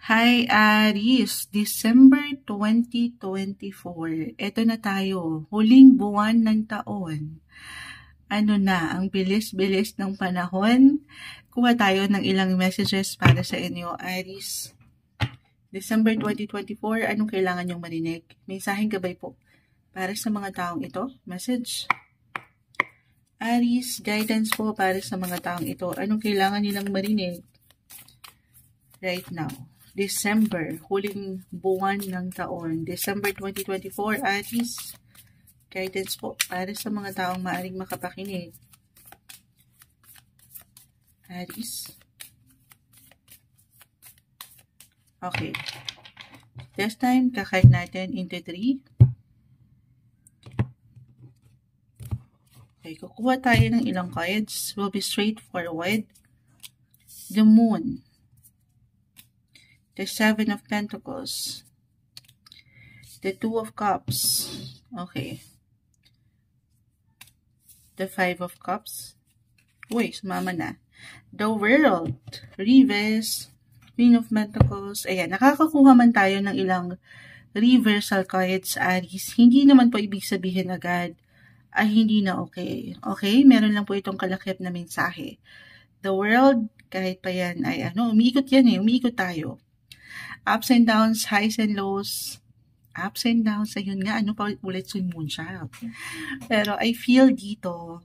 Hi Aries, December 2024. Eto na tayo, huling buwan ng taon. Ano na, ang bilis-bilis ng panahon. Kuha tayo ng ilang messages para sa inyo, Aries. December 2024, anong kailangan niyong marinig? Mensaheng gabay po para sa mga taong ito. Message. Aries, guidance po para sa mga taong ito. Anong kailangan nilang marinig right now? December, huling buwan ng taon. December 2024, Aries. Guidance po para sa mga taong maaaring makapakinig. Aries. Okay. This time, kakart natin into 3. Okay, kukuha tayo ng ilang cards. Will be straightforward. The Moon. The Seven of Pentacles. The Two of Cups. Okay. The Five of Cups. Uy, sumama na. The World. Reverse. Queen of Pentacles. Ayan, nakakakuha man tayo ng ilang reversal cards, Aries. Hindi naman po ibig sabihin agad ay hindi na okay. Okay? Meron lang po itong kalakip na mensahe. The World, kahit pa yan ay umiikot yan eh. Umiikot tayo. Ups and downs, highs and lows. Ups and downs, ayun nga, pa ulit si Moonchild. Pero I feel dito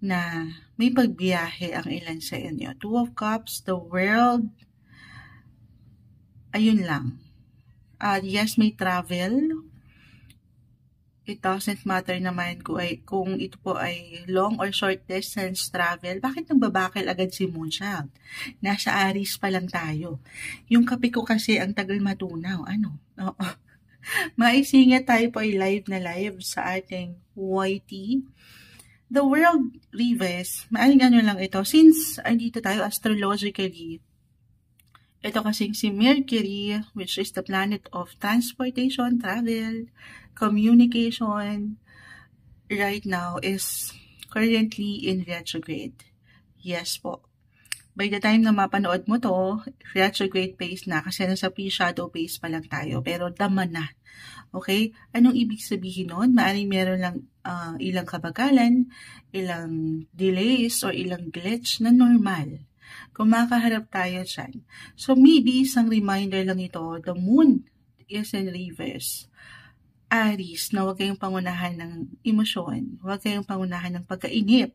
na may pagbiyahe ang ilan sa inyo. Two of Cups, the World, ayun lang. Yes, may travel. It doesn't matter naman kung ito po ay long or short distance travel. Bakit nagbabakil agad si Moonchild? Nasa Aries pa lang tayo. Yung kape ko kasi ang tagal matunaw. Oo. Maisingit tayo po ay live na live sa ating YT. The World Reverse, maaring lang ito. Since andito tayo astrologically, ito kasing si Mercury, which is the planet of transportation, travel, communication, right now is currently in retrograde. Yes po. By the time na mapanood mo to, retrograde phase na kasi nasa pre-shadow phase pa lang tayo. Pero dama na. Okay? Anong ibig sabihin nun? Maaring meron lang ilang kabagalan, ilang delays, or ilang glitch na normal. Kung makaharap tayo dyan. So maybe isang reminder lang ito, the Moon is in reverse. Aries, na huwag kayong pangunahan ng emosyon. Huwag kayong pangunahan ng pagkainip.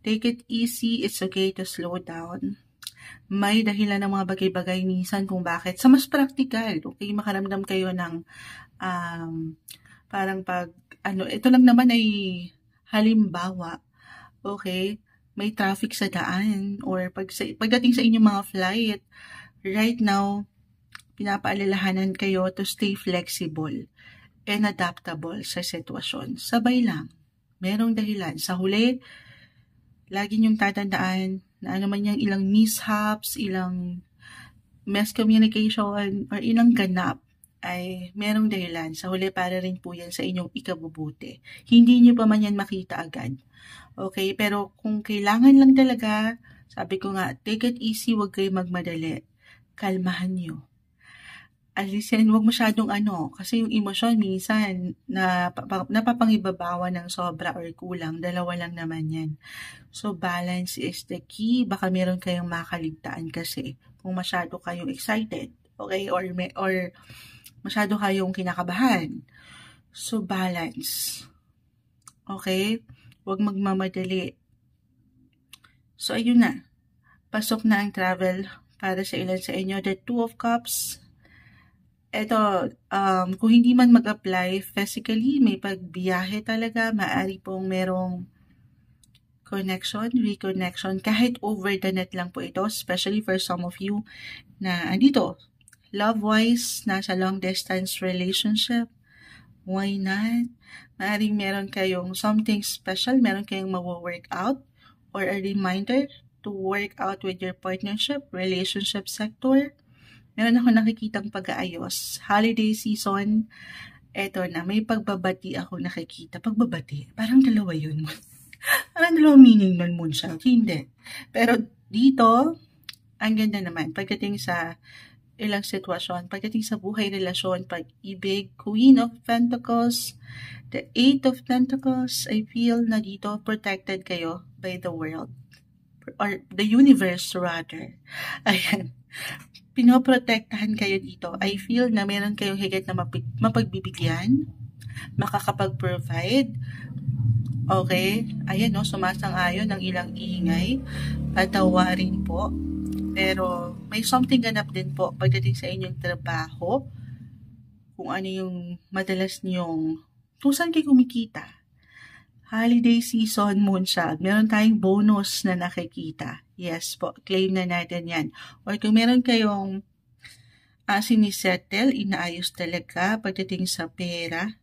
Take it easy. It's okay to slow down. May dahilan ng mga bagay-bagay minsan kung bakit. Sa mas practical, okay, makaramdam kayo ng parang ito lang naman ay halimbawa, okay, may traffic sa daan or pagdating sa inyong mga flight, right now, pinapaalalahanan kayo to stay flexible and adaptable sa sitwasyon. Sabay lang. Merong dahilan. Sa huli, lagi niyong tatandaan na man yung ilang mishaps, ilang miscommunication, or ilang ganap, ay merong dahilan. Sa huli, para rin po yan sa inyong ikabubuti. Hindi niyo pa man yan makita agad. Okay? Pero kung kailangan lang talaga, sabi ko nga, take it easy, huwag kayo magmadali. Kalmahan niyo. Alisin, huwag masyadong kasi yung emosyon minsan napapangibabawa ng sobra or kulang, dalawa lang naman yan. So balance is the key. Baka meron kayong makaligtaan kasi kung masyado kayong excited, okay, or masyado kayong kinakabahan. So balance. Okay? Huwag magmamadali. So ayun na. Pasok na ang travel para sa ilan sa inyo. The Two of Cups. Ito, kung hindi man mag-apply physically, may pagbiyahe talaga, maaari pong merong connection, reconnection, kahit over the net lang po ito, especially for some of you na andito, love-wise, nasa long-distance relationship. Why not? Maaring meron kayong something special, meron kayong mawo-work out or a reminder to work out with your partnership, relationship sector. Meron ako nakikitang pag-aayos. Holiday season, eto na, may pagbabati ako nakikita. Pagbabati, parang dalawa yun. Parang dalawang meaning nun, Moonchild. Hindi. Pero dito, ang ganda naman pagdating sa ilang sitwasyon, pagdating sa buhay, relasyon, pag-ibig, Queen of Pentacles, the Eight of Pentacles, I feel na dito protected kayo by the world, or the universe rather. Ayan. Pinoprotektahan kayo dito. I feel na meron kayong higit na mapagbibigyan, makakapag-provide. Okay? Ayan, no, sumasang-ayon ng ilang ingay. Patawarin po. Pero may something ganap din po pagdating sa inyong trabaho. Kung ano yung madalas niyong, kung saan kayo kumikita. Holiday season, Moonchild, meron tayong bonus na nakikita. Yes po, claim na natin yan. Or kung meron kayong sinisettle, inaayos talaga pagdating sa pera,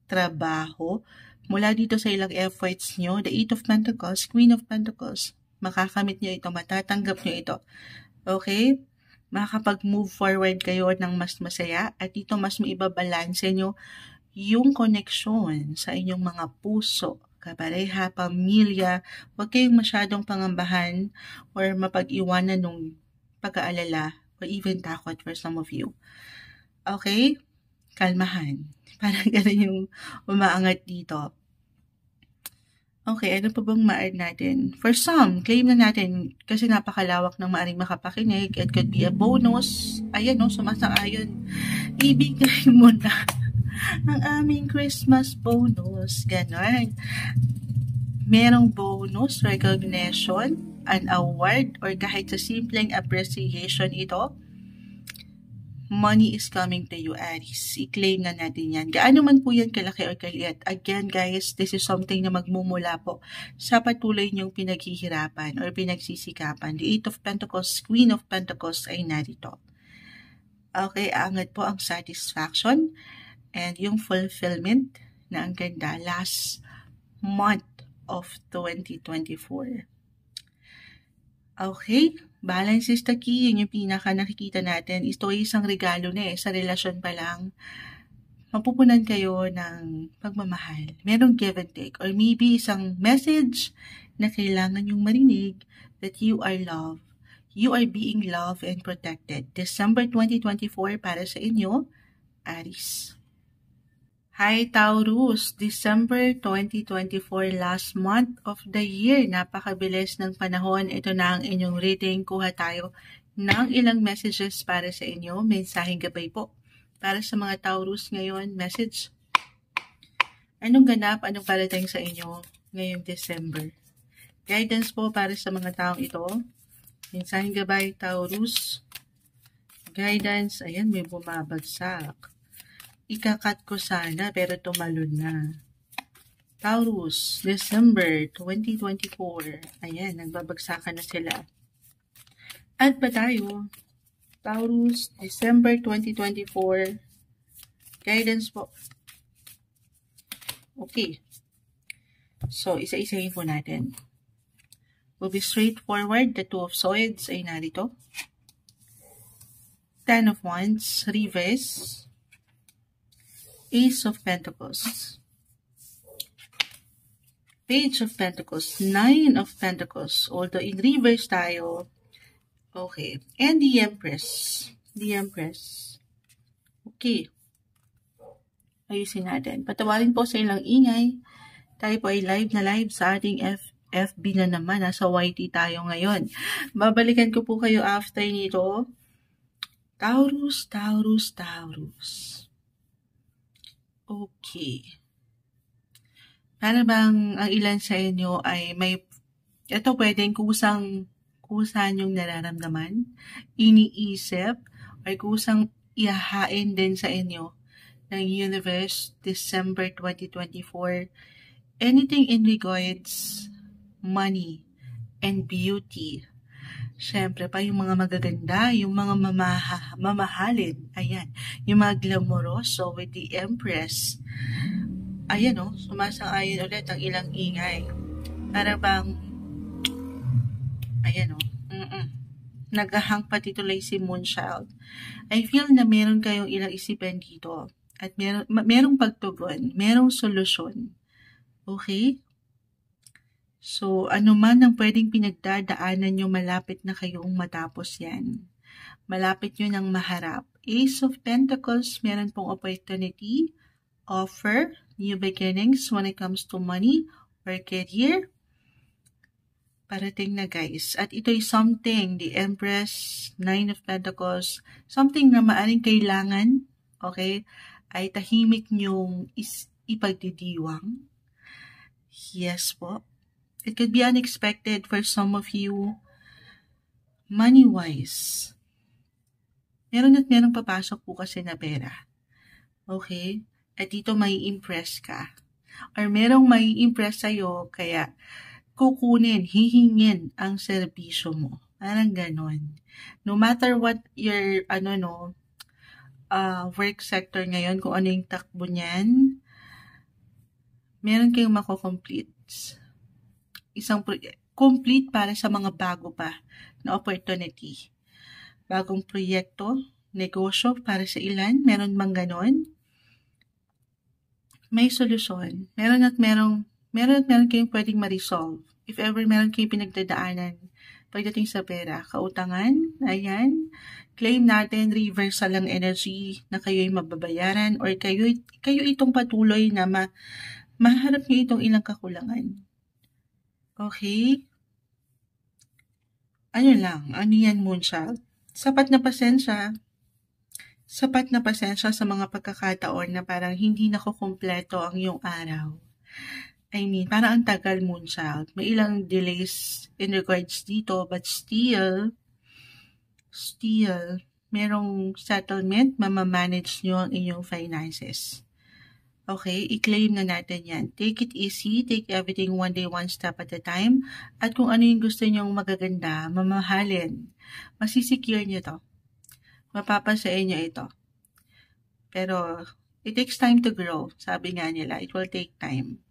trabaho, mula dito sa ilang efforts nyo, the Eight of Pentacles, Queen of Pentacles, makakamit nyo ito, matatanggap nyo ito. Okay? Makakapag-move forward kayo ng mas masaya at ito mas maibabalanse nyo yung connection sa inyong mga puso, kapareha, pamilya. Huwag kayong masyadong pangambahan or mapag-iwanan ng pag-aalala or even takot for some of you. Okay? Kalmahan. Parang gano'n yung umaangat dito. Okay, ano pa bang ma-add natin? For some, claim na natin kasi napakalawak ng maaring makapakinig. It could be a bonus. Ayan, no, sumasang-ayon. Ibigay mo na ang aming Christmas bonus. Ganon. Merong bonus, recognition, an award, or kahit sa simpleng appreciation ito. Money is coming to you, Aries. I-claim na natin yan. Gaano man po yan kalaki o kaliit. Again, guys, this is something na magmumula po sa patuloy niyong pinaghihirapan or pinagsisikapan. The Eight of Pentacles, Queen of Pentacles ay narito. Okay, angat po ang satisfaction and yung fulfillment na ang ganda last month of 2024. Okay, balance is the key. Yun yung pinaka nakikita natin. Ito ay isang regalo na sa relasyon pa lang. Mapupunan kayo ng pagmamahal. Merong give and take. Or maybe isang message na kailangan yung marinig that you are loved. You are being loved and protected. December 2024 para sa inyo, Aries. Hi Taurus, December 2024, last month of the year. Napakabilis ng panahon. Ito na ang inyong reading. Kuha tayo ng ilang messages para sa inyo. Mensaheng gabay po. Para sa mga Taurus ngayon, message. Anong ganap, anong parating sa inyo ngayong December? Guidance po para sa mga taong ito. Mensaheng gabay, Taurus. Guidance, ayan, may bumabagsak. Ikakat ko sana pero tumalon na. Taurus, December 2024. Ayan, nagbabagsakan na sila. At pa tayo? Taurus, December 2024. Guidance po. Okay. So, isa-isahin po natin. We'll be straightforward. The Two of Swords ay narito. Ten of Wands, reverse. Ace of Pentacles, Page of Pentacles, Nine of Pentacles, although in reverse tayo, okay, and the Empress, okay, ayusin natin, patawarin po sa ilang ingay, tayo po ay live na live sa ating FB na naman, nasa YT tayo ngayon, babalikan ko po kayo after nito, Taurus, okay. Para bang ang ilan sa inyo ay may, ito pwedeng kusa yung nararamdaman, iniisip, ay kusang ihahain din sa inyo ng universe December 2024. Anything in regards money and beauty. Siyempre pa yung mga magaganda, yung mga mamahalin, ayan, yung mga glamoroso with the Empress. Ayan o, sumasang-ayon ulit ang ilang ingay. Para bang, ayan o, naghahang pati tuloy si Moonchild. I feel na meron kayong ilang isipan dito. At merong pagtugon, merong solusyon. Okay? So, ano man ang pwedeng pinagdadaanan nyo, malapit na kayong matapos yan. Malapit nyo nang maharap. Ace of Pentacles, meron pong opportunity, offer, new beginnings when it comes to money or career. Parating na guys. At ito'y something, the Empress, Nine of Pentacles, something na maaring kailangan, okay, ay tahimik nyong ipagdidiwang. Yes po. It could be unexpected for some of you. Money-wise, meron at merong papasok po kasi na pera. Okay? At dito may impress ka. Or merong may impress sa'yo, kaya kukunin, hihingin ang serbisyo mo. Parang ganon. No matter what your, work sector ngayon, kung ano yung takbo niyan, meron kayong mako-complete. Complete para sa mga bago pa na opportunity. Bagong proyekto, negosyo para sa ilan, meron mang ganon. May solusyon. Meron at merong kayong pwedeng ma-resolve. If ever meron kayong pinagdadaanan pagdating sa pera, kautangan, ayan, claim natin reversal ang energy na kayo'y mababayaran or kayo itong patuloy na maharap niyo itong ilang kakulangan. Okay? Ano yan, Moonchild? Sapat na pasensya sa mga pagkakataon na parang hindi nakukumpleto ang iyong araw. I mean, parang ang tagal, Moonchild. May ilang delays in regards dito, but still, merong settlement, mamamanage nyo ang inyong finances. Okay, i-claim na natin yan. Take it easy, take everything one day, one step at a time. At kung ano yung gusto nyong magaganda, mamahalin, masisecure nyo to. Mapapasain nyo ito. Pero, it takes time to grow. Sabi nga nila, it will take time.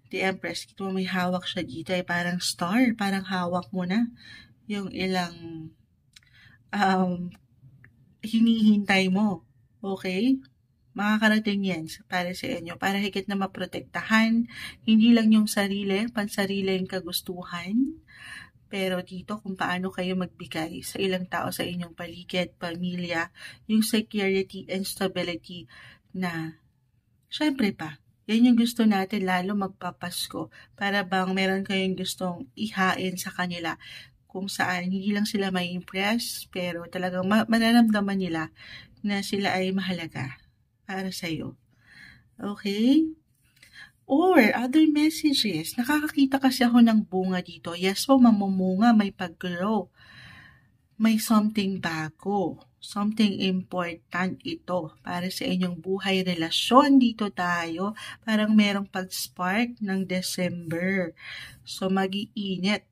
The Empress, kito may hawak siya dito, ay parang star. Parang hawak mo na yung ilang hinihintay mo. Okay? Makakarating yan para sa inyo, para higit na maprotektahan, hindi lang yung sarili, pansarili yung kagustuhan, pero dito kung paano kayo magbigay sa ilang tao sa inyong paligid, pamilya, yung security and stability na, syempre pa, yan yung gusto natin lalo magpapasko, para bang meron kayong gustong ihain sa kanila, kung saan hindi lang sila may impress, pero talagang manaramdaman nila na sila ay mahalaga para sa'yo. Okay? Or, other messages. Nakakakita kasi ako ng bunga dito. Yes po, mamumunga, may pag-grow. May something bago. Something important ito para sa inyong buhay, relasyon. Dito tayo. Parang merong pag-spark ng December. So, mag-iinit.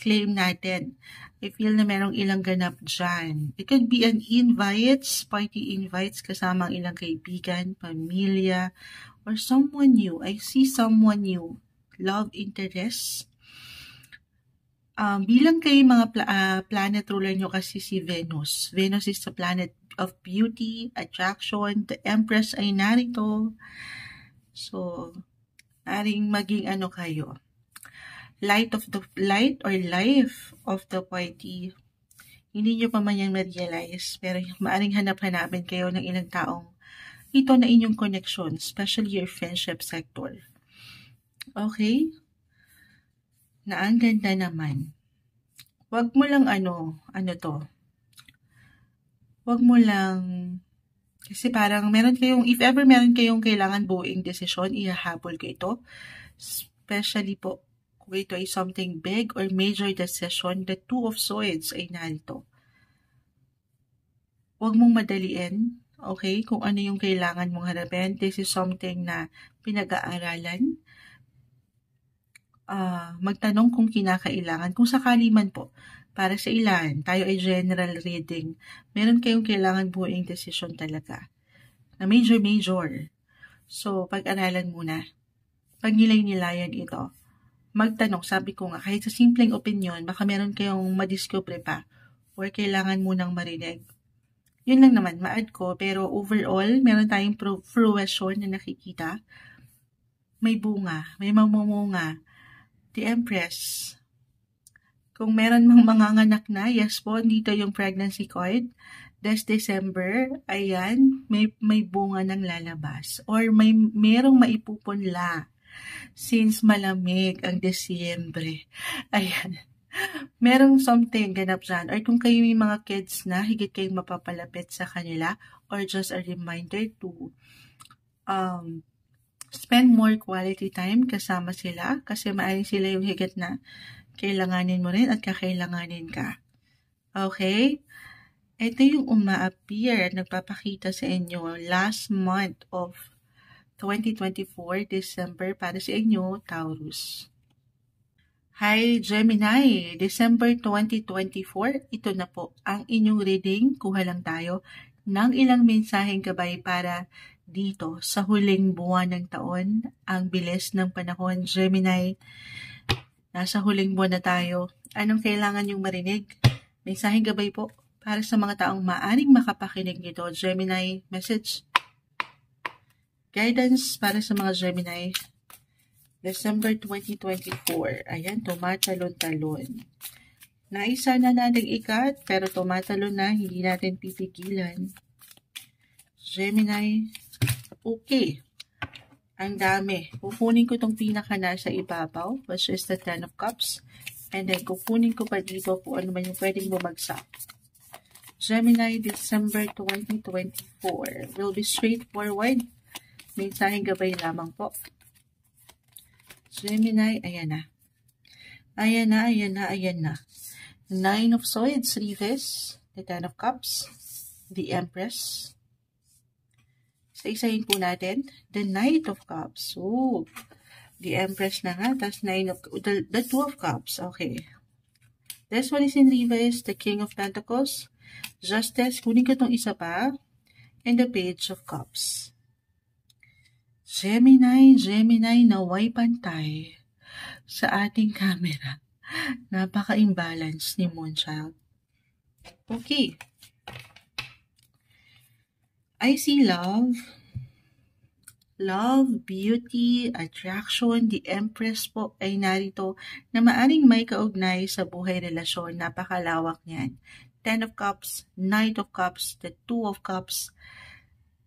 Claim natin. I feel na merong ilang ganap dyan. It could be an invites, party invites kasama ang ilang kaibigan, pamilya, or someone new. I see someone new. Love interest. Bilang kayo mga planet ruler nyo kasi si Venus. Venus is the planet of beauty, attraction. The Empress ay narito. So, naring maging kayo. Light or life of the party. Hindi nyo pa man yan ma-realize, pero maaring hanap-hanapin kayo ng ilang taong ito na inyong connection, especially your friendship sector. Okay? Na ang ganda naman. Wag mo lang wag mo lang, kasi parang if ever meron kayong kailangan buuing desisyon, ihahabol ko ito. Especially po, ito ay something big or major decision, the Two of Swords ay narito. Huwag mong madaliin, okay? Kung ano yung kailangan mong harapin. This is something na pinag-aaralan. Magtanong kung kinakailangan. Kung sakali man po, para sa ilan, tayo ay general reading. Meron kayong kailangan buuing decision talaga. Na major. So, pag-aralan muna. Pag-nilay-nilayan ito. Magtanong, sabi ko nga, kahit sa simpleng opinion, baka meron kayong madiscover pa or kailangan munang marinig. Yun lang naman, ma-add ko, pero overall, meron tayong fruition na nakikita. May bunga, may mamumunga. The Empress. Kung meron mang manganganak na, yes po, dito yung pregnancy card. This December, ayan, may bunga ng lalabas. Or merong maipupunla since malamig ang Desyembre. Ayan. Merong something ganap dyan. Or kung kayo may mga kids na, higit kayong mapapalapit sa kanila. Or just a reminder to spend more quality time kasama sila. Kasi maaaring sila yung higit na kailanganin mo rin at kakailanganin ka. Okay? Ito yung uma-appear, nagpapakita sa inyo last month of 2024, December, para sa inyo, Taurus. Hi, Gemini! December 2024, ito na po ang inyong reading. Kuha lang tayo ng ilang mensaheng gabay para dito sa huling buwan ng taon. Ang bilis ng panahon, Gemini. Nasa huling buwan na tayo. Anong kailangan yung marinig? Mensaheng gabay po para sa mga taong maaring makapakinig nito. Gemini, message. Guidance para sa mga Gemini. December 2024. Ayan, tumatalon-talon. Naisa na nating ikat, pero tumatalon na, hindi natin pipigilan. Gemini, okay. Ang dami. Kukunin ko itong pinaka nasa ibabaw, which is the Ten of Cups. And then, kukunin ko pa dito kung ano man yung pwedeng bumagsak. Gemini, December 2024. Will be straightforward. Mensaheng gabay lamang po. Gemini, ayan na. Ayan na, ayan na, ayan na. Nine of Swords, Reverse. The Ten of Cups. The Empress. Isa-isahin po natin. The Knight of Cups. Oh, the Empress na nga. Tapos the Two of Cups. Okay. This one is in reverse. The King of Pentacles. Justice. Kunin ko itong isa pa. And the Page of Cups. Gemini, naway pantay sa ating camera. Napaka-imbalance ni Moonchild. Okay. I see love, beauty, attraction. The Empress po ay narito na maaring may kaugnay sa buhay relasyon. Napakalawak niyan. Ten of Cups, Knight of Cups, the Two of Cups,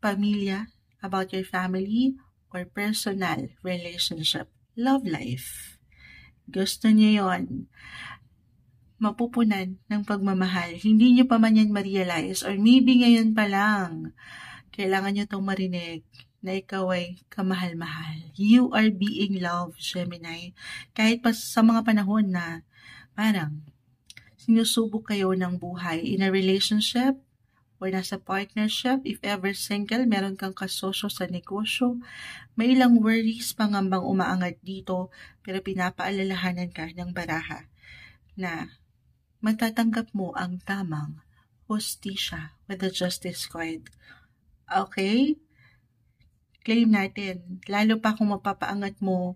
pamilya, about your family, or personal relationship, love life. Gusto niyo yon, mapupunan ng pagmamahal. Hindi niyo pa man yan ma-realize, or maybe ngayon pa lang, kailangan niyo itong marinig na ikaw ay kamahal-mahal. You are being loved, Gemini. Kahit pa sa mga panahon na parang sinusubok kayo ng buhay in a relationship or nasa partnership, if ever single, meron kang kasosyo sa negosyo, may ilang worries, pangambang umaangat dito, pero pinapaalalahanan ka ng baraha na matatanggap mo ang tamang hustisya with the Justice card. Okay? Claim natin. Lalo pa kung mapapaangat mo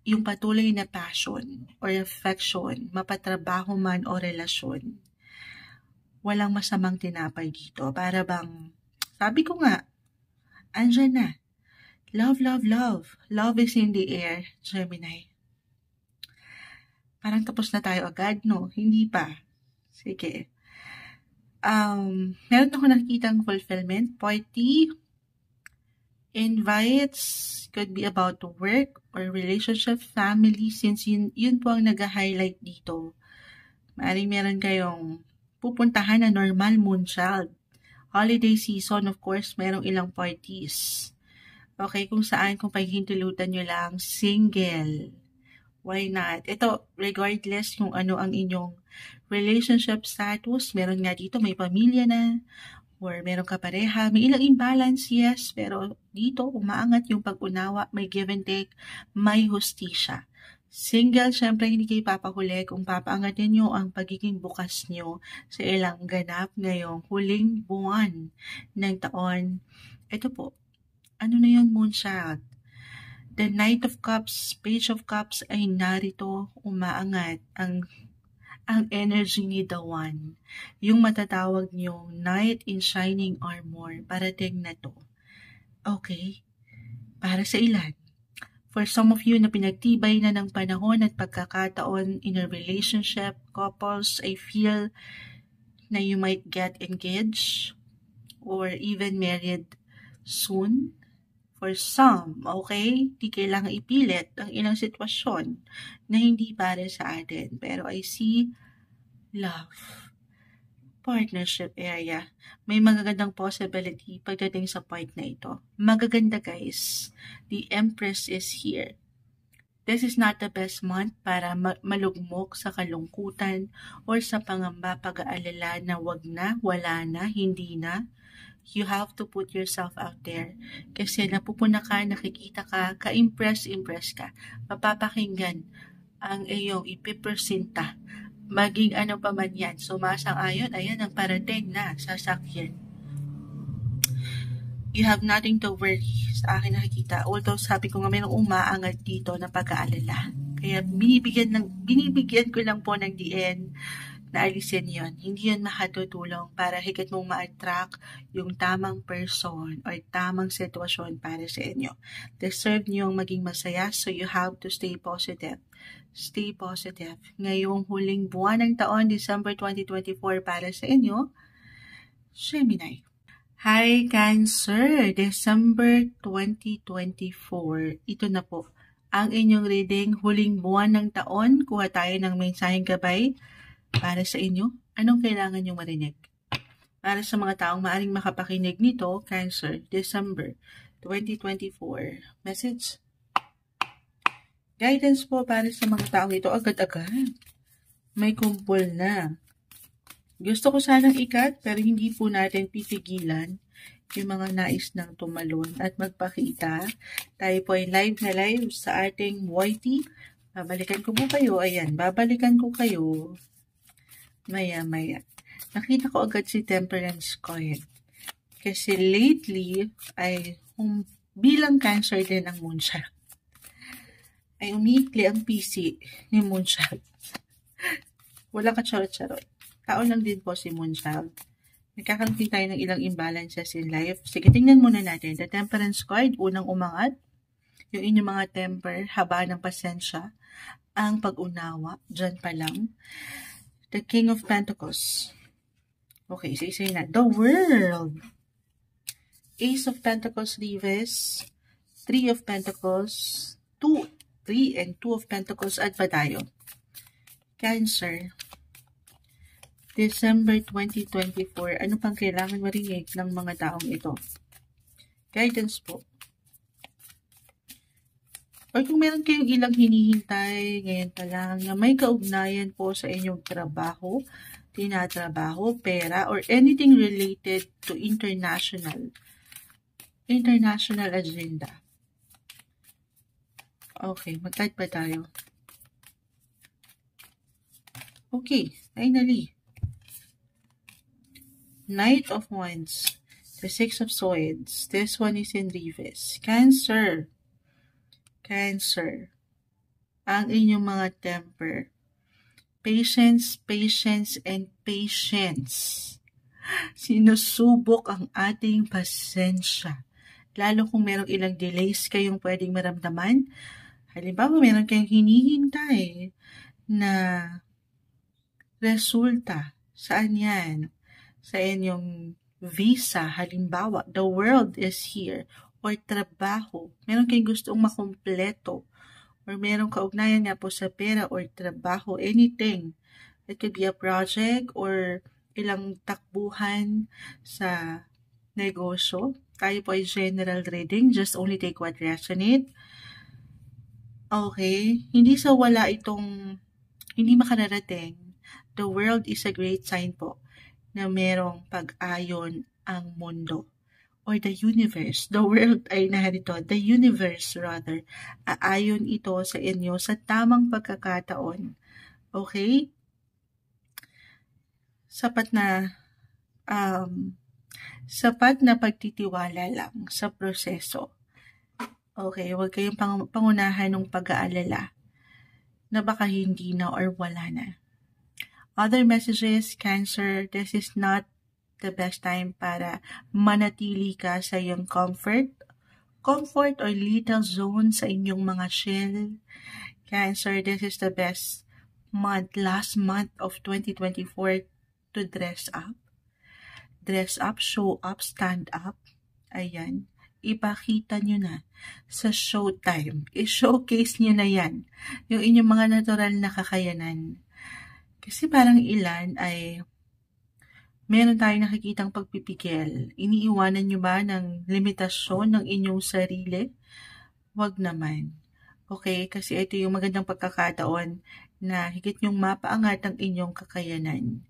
yung patuloy na passion or affection, mapatrabaho man o relasyon. Walang masamang tinapay dito. Para bang, sabi ko nga, andyan na. Love, love, love. Love is in the air, Gemini. Parang tapos na tayo agad, no? Hindi pa. Sige. Meron ako nakikitang fulfillment. Party, invites, could be about work or relationship, family, since yun po ang nag-highlight dito. Maaaring meron kayong pupuntahan na normal Moonchild. Holiday season, of course, merong ilang parties. Okay, kung pahihintulutan nyo lang, single. Why not? Ito, regardless kung ano ang inyong relationship status, meron nga dito, may pamilya na, or meron ka pareha, may ilang imbalance, yes, pero dito, umaangat yung pag-unawa, may give and take, may hustisya. Single, syempre hindi kayo papahuli kung papaangatin nyo ang pagiging bukas nyo sa ilang ganap ngayong huling buwan ng taon. Ito po, ano na yun, Moonchild? The Knight of Cups, Page of Cups ay narito, umaangat ang energy ni The One. Yung matatawag niyong Knight in Shining Armor, parating na to. Okay? Para sa ilan? For some of you na pinagtibay na ng panahon at pagkakataon in a relationship, couples, I feel na you might get engaged or even married soon. For some, okay, di kailangan ipilit ang ilang sitwasyon na hindi para sa atin. Pero I see love, partnership area. May magagandang possibility pagdating sa point na ito. Magaganda guys. The Empress is here. This is not the best month para malugmok sa kalungkutan or sa pangamba, pag-aalala na wag na, wala na, hindi na. You have to put yourself out there. Kasi napupuna ka, nakikita ka, ka-impress ka. Mapapakinggan ang iyong ipipresinta. Maging ano pa man yan. Sumasang-ayon, ayan ang parating na sasakyan. You have nothing to worry sa akin nakikita. Although sabi ko nga mayroong umaangat dito na pag-aalala. Kaya binibigyan ko lang po ng DN na alisin yon. Hindi yun makatutulong para higit mong ma-attract yung tamang person or tamang sitwasyon para sa inyo. Deserve nyo maging masaya, so you have to stay positive. Stay positive. Ngayong huling buwan ng taon, December 2024 para sa inyo, Gemini. Hi Cancer, December 2024. Ito na po ang inyong reading, huling buwan ng taon. Kuha tayo ng mensaheng gabay para sa inyo. Anong kailangan nyo marinig? Para sa mga taong maaring makapakinig nito, Cancer, December 2024. Message? Guidance po para sa mga taong ito agad-agad. May kumpol na. Gusto ko sanang ikat pero hindi po natin pipigilan yung mga nais ng tumalon at magpakita. Tayo po ay live na live sa ating YT. Babalikan ko po kayo. Ayan, babalikan ko kayo. Maya-maya. Nakita ko agad si Temperance Coin. Kasi lately ay bilang Cancer din ang Moonshot. Ay umiikli ang PC ni Moonshot. Wala ka charot-charot. Tao lang din po si Moonchild. Nagkakaroon tayo ng ilang imbalances in life. Sige, tingnan muna natin. The Temperance card, unang umangat. Yung inyong mga temper, haba ng pasensya. Ang pag-unawa, dyan pa lang. The King of Pentacles. Okay, isa-isa na. The World. Ace of Pentacles, Reverse. 3 of Pentacles. 3 and 2 of Pentacles. At ba tayo? Cancer. December 2024. Ano pang kailangan marinig ng mga taong ito? Guidance po. Or kung meron kayong ilang hinihintay ngayon pa lang na may kaugnayan po sa inyong trabaho, tinatrabaho, pera, or anything related to international agenda. Okay, mag-type pa tayo. Okay, finally. Knight of Wands, the 6 of Swords. This one is in reverse. Cancer. Cancer. Ang inyong mga temper. Patience, patience, and patience. Sinusubok ang ating pasensya. Lalo kung merong ilang delays kayong pwedeng maramdaman. Halimbawa, meron kayong hinihintay na resulta. Saan yan? Sa inyong visa, halimbawa, the world is here, or trabaho, meron kayong gustong makumpleto, or meron kaugnayan nga po sa pera or trabaho, anything. It could be a project or ilang takbuhan sa negosyo. Tayo po ay general reading, just only take what resonate. Okay, hindi sa wala itong, hindi makararating. The world is a great sign po na merong pag-ayon ang mundo or the universe. The world ay narito, the universe rather, aayon ito sa inyo sa tamang pagkakataon. Okay? Sapat na pagtitiwala lang sa proseso. Okay, huwag kayong pangunahan ng pag-aalala na baka hindi na or wala na. Other messages, Cancer, this is not the best time para manatili ka sa iyong comfort comfort or little zone sa inyong mga shell. Cancer, this is the best month, last month of 2024 to dress up. Dress up, show up, stand up. Ayan. Ipakita nyo na sa showtime. I-showcase nyo na yan. Yung inyong mga natural na kakayanan. Kasi parang ilan ay meron tayong nakikitang pagpipigil. Iniiwanan nyo ba ng limitasyon ng inyong sarili? Wag naman. Okay? Kasi ito yung magandang pagkakataon na higit nyong mapaangat ang inyong kakayanan.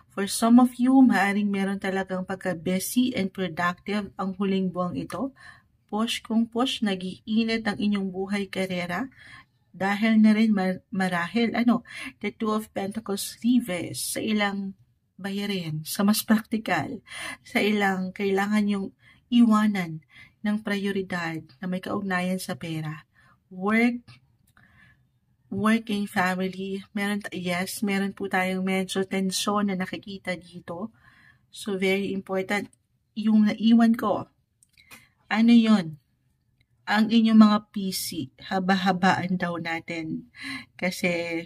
For some of you, maaaring meron talagang pagka-busy and productive ang huling buwang ito. Push kung push, nag-iinit ang inyong buhay karera. Dahil na rin marahil, the Two of Pentacles reverse sa ilang bayarin, sa mas praktikal, sa ilang kailangan yung iwanan ng prioridad na may kaugnayan sa pera. Work and family, meron po tayong medyo tensyon na nakikita dito. So, very important. Yung naiwan ko, ano yun? Ang inyong mga PC, haba-habaan daw natin. Kasi,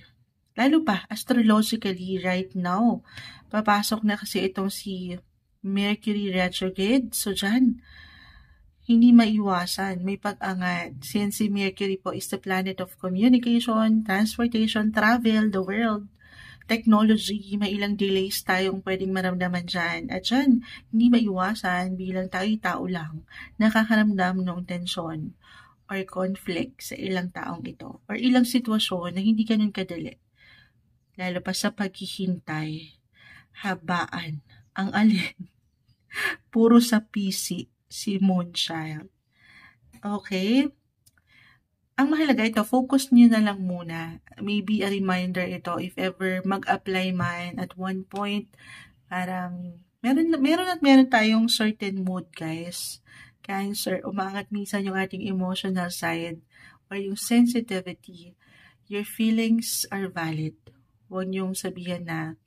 lalo pa, astrologically, right now, papasok na kasi itong si Mercury retrograde. So, dyan, hindi maiwasan, may pag-angat. Since si Mercury po is the planet of communication, transportation, travel, the world, technology, may ilang delays tayong pwedeng maramdaman dyan. At dyan, hindi maiwasan bilang tayo-tao lang nakakaramdam ng tensyon or conflict sa ilang taong ito or ilang sitwasyon na hindi ganun kadali. Lalo pa sa paghihintay, habaan, ang alin, puro sa PC, si Moonchild. Okay? Ang mahalaga ito, focus nyo na lang muna. Maybe a reminder ito if ever mag-apply man at one point, parang meron tayong certain mood, guys. Cancer, umangat minsan yung ating emotional side or yung sensitivity. Your feelings are valid. Huwag niyong sabihin na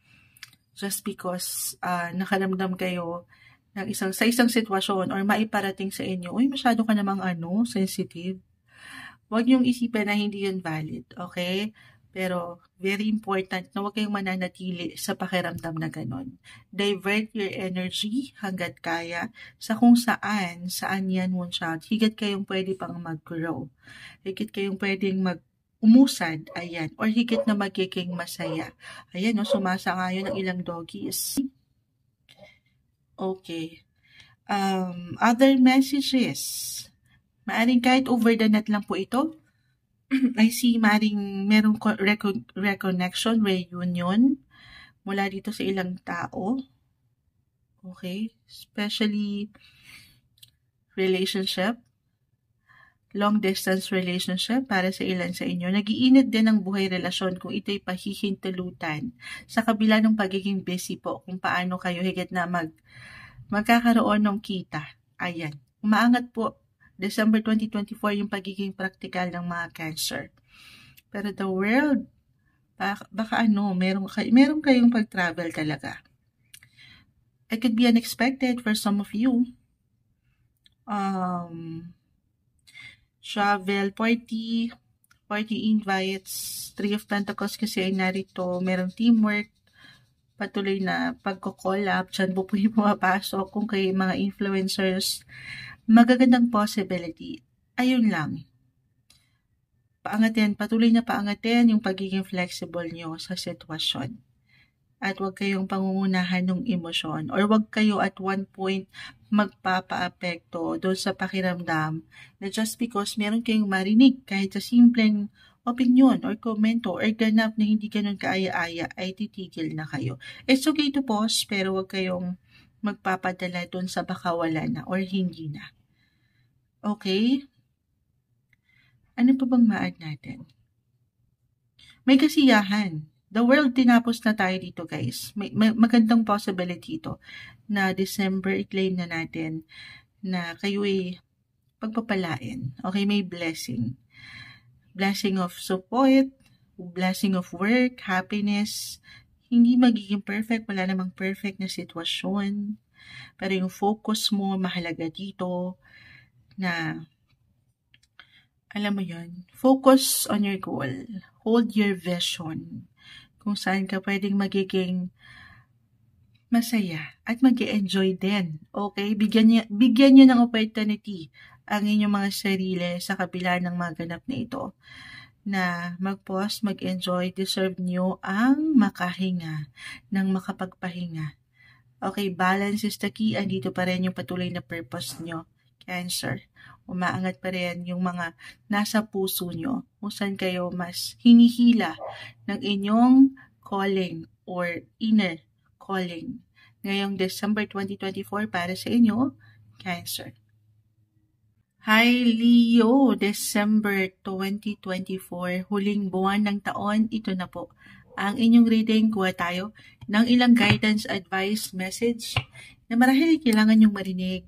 just because nakaramdam kayo ng sa isang sitwasyon or maiparating sa inyo, uy, masyado ka namang sensitive. Huwag niyong isipin na hindi yun valid, okay? Pero very important na huwag kayong mananatili sa pakiramdam na ganon. Divert your energy hanggat kaya sa kung saan yan Moonchild. Higit kayong pwede pang mag-grow. Higit kayong pwedeng umusad, ayan, or higit na magiging masaya. Ayan, sumasangayon ng ilang doggies. Okay. Other messages. Maaring kahit over the net lang po ito. I see maaring merong reconnection, reunion mula dito sa ilang tao. Okay? Especially relationship. Long distance relationship para sa ilan sa inyo. Nag-iinit din ang buhay relasyon kung ito'y pahihintulutan. Sa kabila ng pagiging busy po kung paano kayo higit na magkakaroon ng kita. Ayan. Umaangat po December 2024 yung pagiging practical ng mga Cancer. Pero the world, baka meron kayong pag-travel talaga. It could be unexpected for some of you. Travel, party invites, Three of Pentacles kasi ay narito, merong teamwork, patuloy na pagko-collab, dyan po yung pumapasok kung kayo mga influencers, magagandang possibility. Ayun lang. Patuloy na paangatin yung pagiging flexible nyo sa sitwasyon. At huwag kayong pangungunahan ng emosyon or huwag kayo at one point magpapa-apekto doon sa pakiramdam na just because meron kayong marinig kahit sa simpleng opinion or komento or ganap na hindi ganun kaaya-aya ay titigil na kayo. It's okay to pause pero huwag kayong magpapadala doon sa baka wala na or hindi na. Okay? Ano pa bang ma-add natin? May kasiyahan. The world, tinapos na tayo dito, guys. May magandang possibility ito na December, i-claim na natin na kayo ay pagpapalain. Okay, may blessing. Blessing of support, blessing of work, happiness. Hindi magiging perfect, wala namang perfect na sitwasyon. Pero yung focus mo, mahalaga dito na alam mo yun, focus on your goal. Hold your vision. Kung saan ka pwedeng magiging masaya at mag-enjoy din. Okay? Bigyan nyo ng opportunity ang inyong mga sarili sa kabila ng mga ganap na ito. Na mag-pause, mag-enjoy, deserve nyo ang makahinga, ng makapagpahinga. Okay, balance is the key. Andito pa rin yung patuloy na purpose nyo. Cancer. Umaangat pa rin yung mga nasa puso nyo. Kung saan kayo mas hinihila ng inyong calling or inner calling. Ngayong December 2024 para sa inyo, Cancer. Hi Leo, December 2024, huling buwan ng taon, ito na po. Ang inyong reading, kuha tayo ng ilang guidance, advice, message na marahil kailangan nyong marinig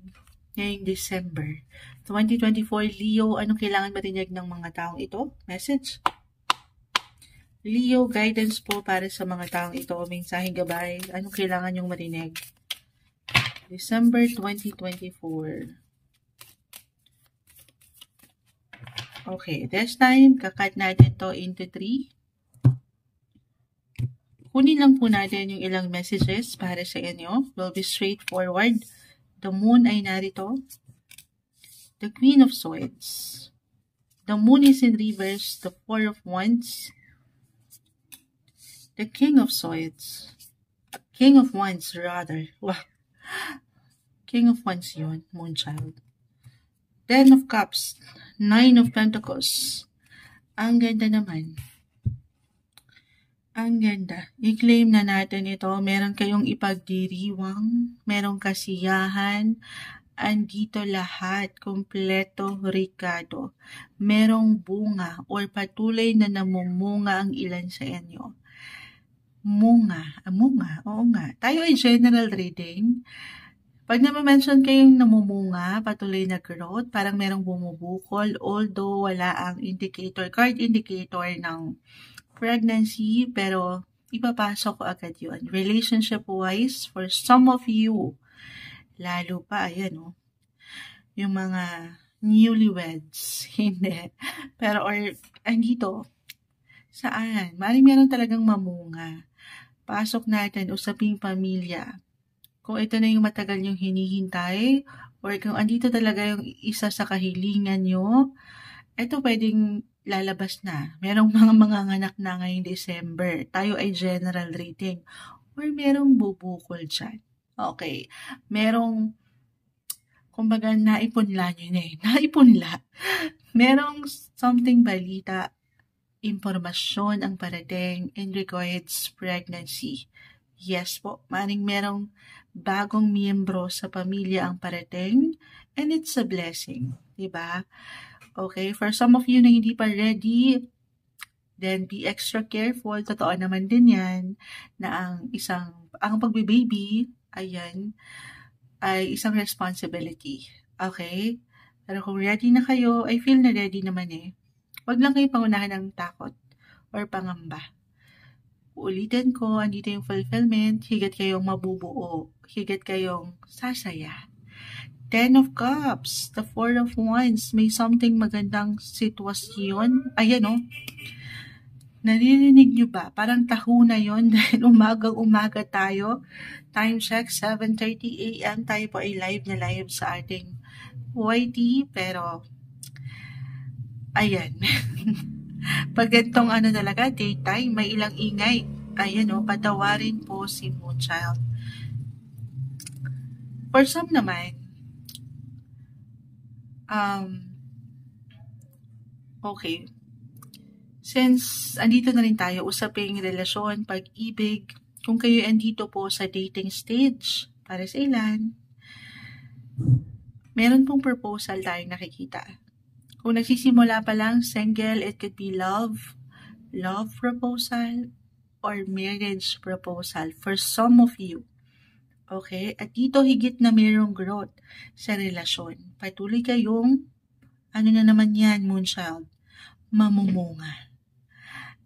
ngayong December 2024. Leo, anong kailangan marinig ng mga taong ito? Message. Leo, guidance po para sa mga taong ito. Mensaheng gabay. Anong kailangan nyong marinig? December 2024. Okay, this time, kakat natin to into 3. Kunin lang po natin yung ilang messages para sa inyo. We'll be straightforward. The moon ay narito. The Queen of Swords. The moon is in reverse. The Four of Wands. The King of Swords. King of Wands, rather. Wow. King of Wands yun, Moonchild. Ten of Cups. Nine of Pentacles. Ang ganda naman. Ang ganda. I-claim na natin ito. Meron kayong ipagdiriwang. Merong kasiyahan. Andito lahat. Kompleto, Ricardo. Merong bunga or patuloy na namumunga ang ilan sa inyo. Munga. Oo nga. Tayo ay general reading. Pag na-mention kayong namumunga, patuloy na growth, parang merong bumubukol, although wala ang card indicator ng pregnancy, pero ipapasok ko agad yun. Relationship-wise, for some of you, lalo pa, ayan yung mga newlyweds, hindi. Pero, andito, saan? Maring meron talagang mamunga. Pasok natin, usaping pamilya. Kung ito na yung matagal yung hinihintay, or kung andito talaga yung isa sa kahilingan nyo, ito pwedeng lalabas na. Merong mga anak na ngayong December. Tayo ay general rating. Or merong bubukol dyan. Okay. Merong, kumbaga, naipunla nyo na Naipunla. Merong something balita, impormasyon ang parating in regards pregnancy. Yes po, maring merong bagong miyembro sa pamilya ang parating, and it's a blessing. Diba? Okay, for some of you na hindi pa ready, then be extra careful. Totoo naman din yan na ang pagbe-baby, ayan, ay isang responsibility. Okay? Pero kung ready na kayo, I feel na ready naman Huwag lang kayo pangunahan ng takot or pangamba. Uulitin ko, andito yung fulfillment, higit kayong mabubuo, higit kayong sasaya. Ten of Cups, the Four of Wands, may something magandang sitwasyon. Ayan naririnig nyo ba? Parang taho na yon dahil umagang-umaga tayo. Time check, 7:30 a.m. Tayo po ay live sa ating YT, pero ayan. Pag itong talaga, daytime, may ilang ingay. Ayan patawarin po si Moonchild. For some naman, okay. Since andito na rin tayo, usaping relasyon, pag-ibig, kung kayo andito po sa dating stage, para sa ilan, meron pong proposal tayong nakikita. Kung nagsisimula pa lang, single, it could be love proposal, or marriage proposal for some of you. Okay? At dito higit na mayroong growth sa relasyon. Patuloy kayong, na naman yan, Moonchild? Mamumunga.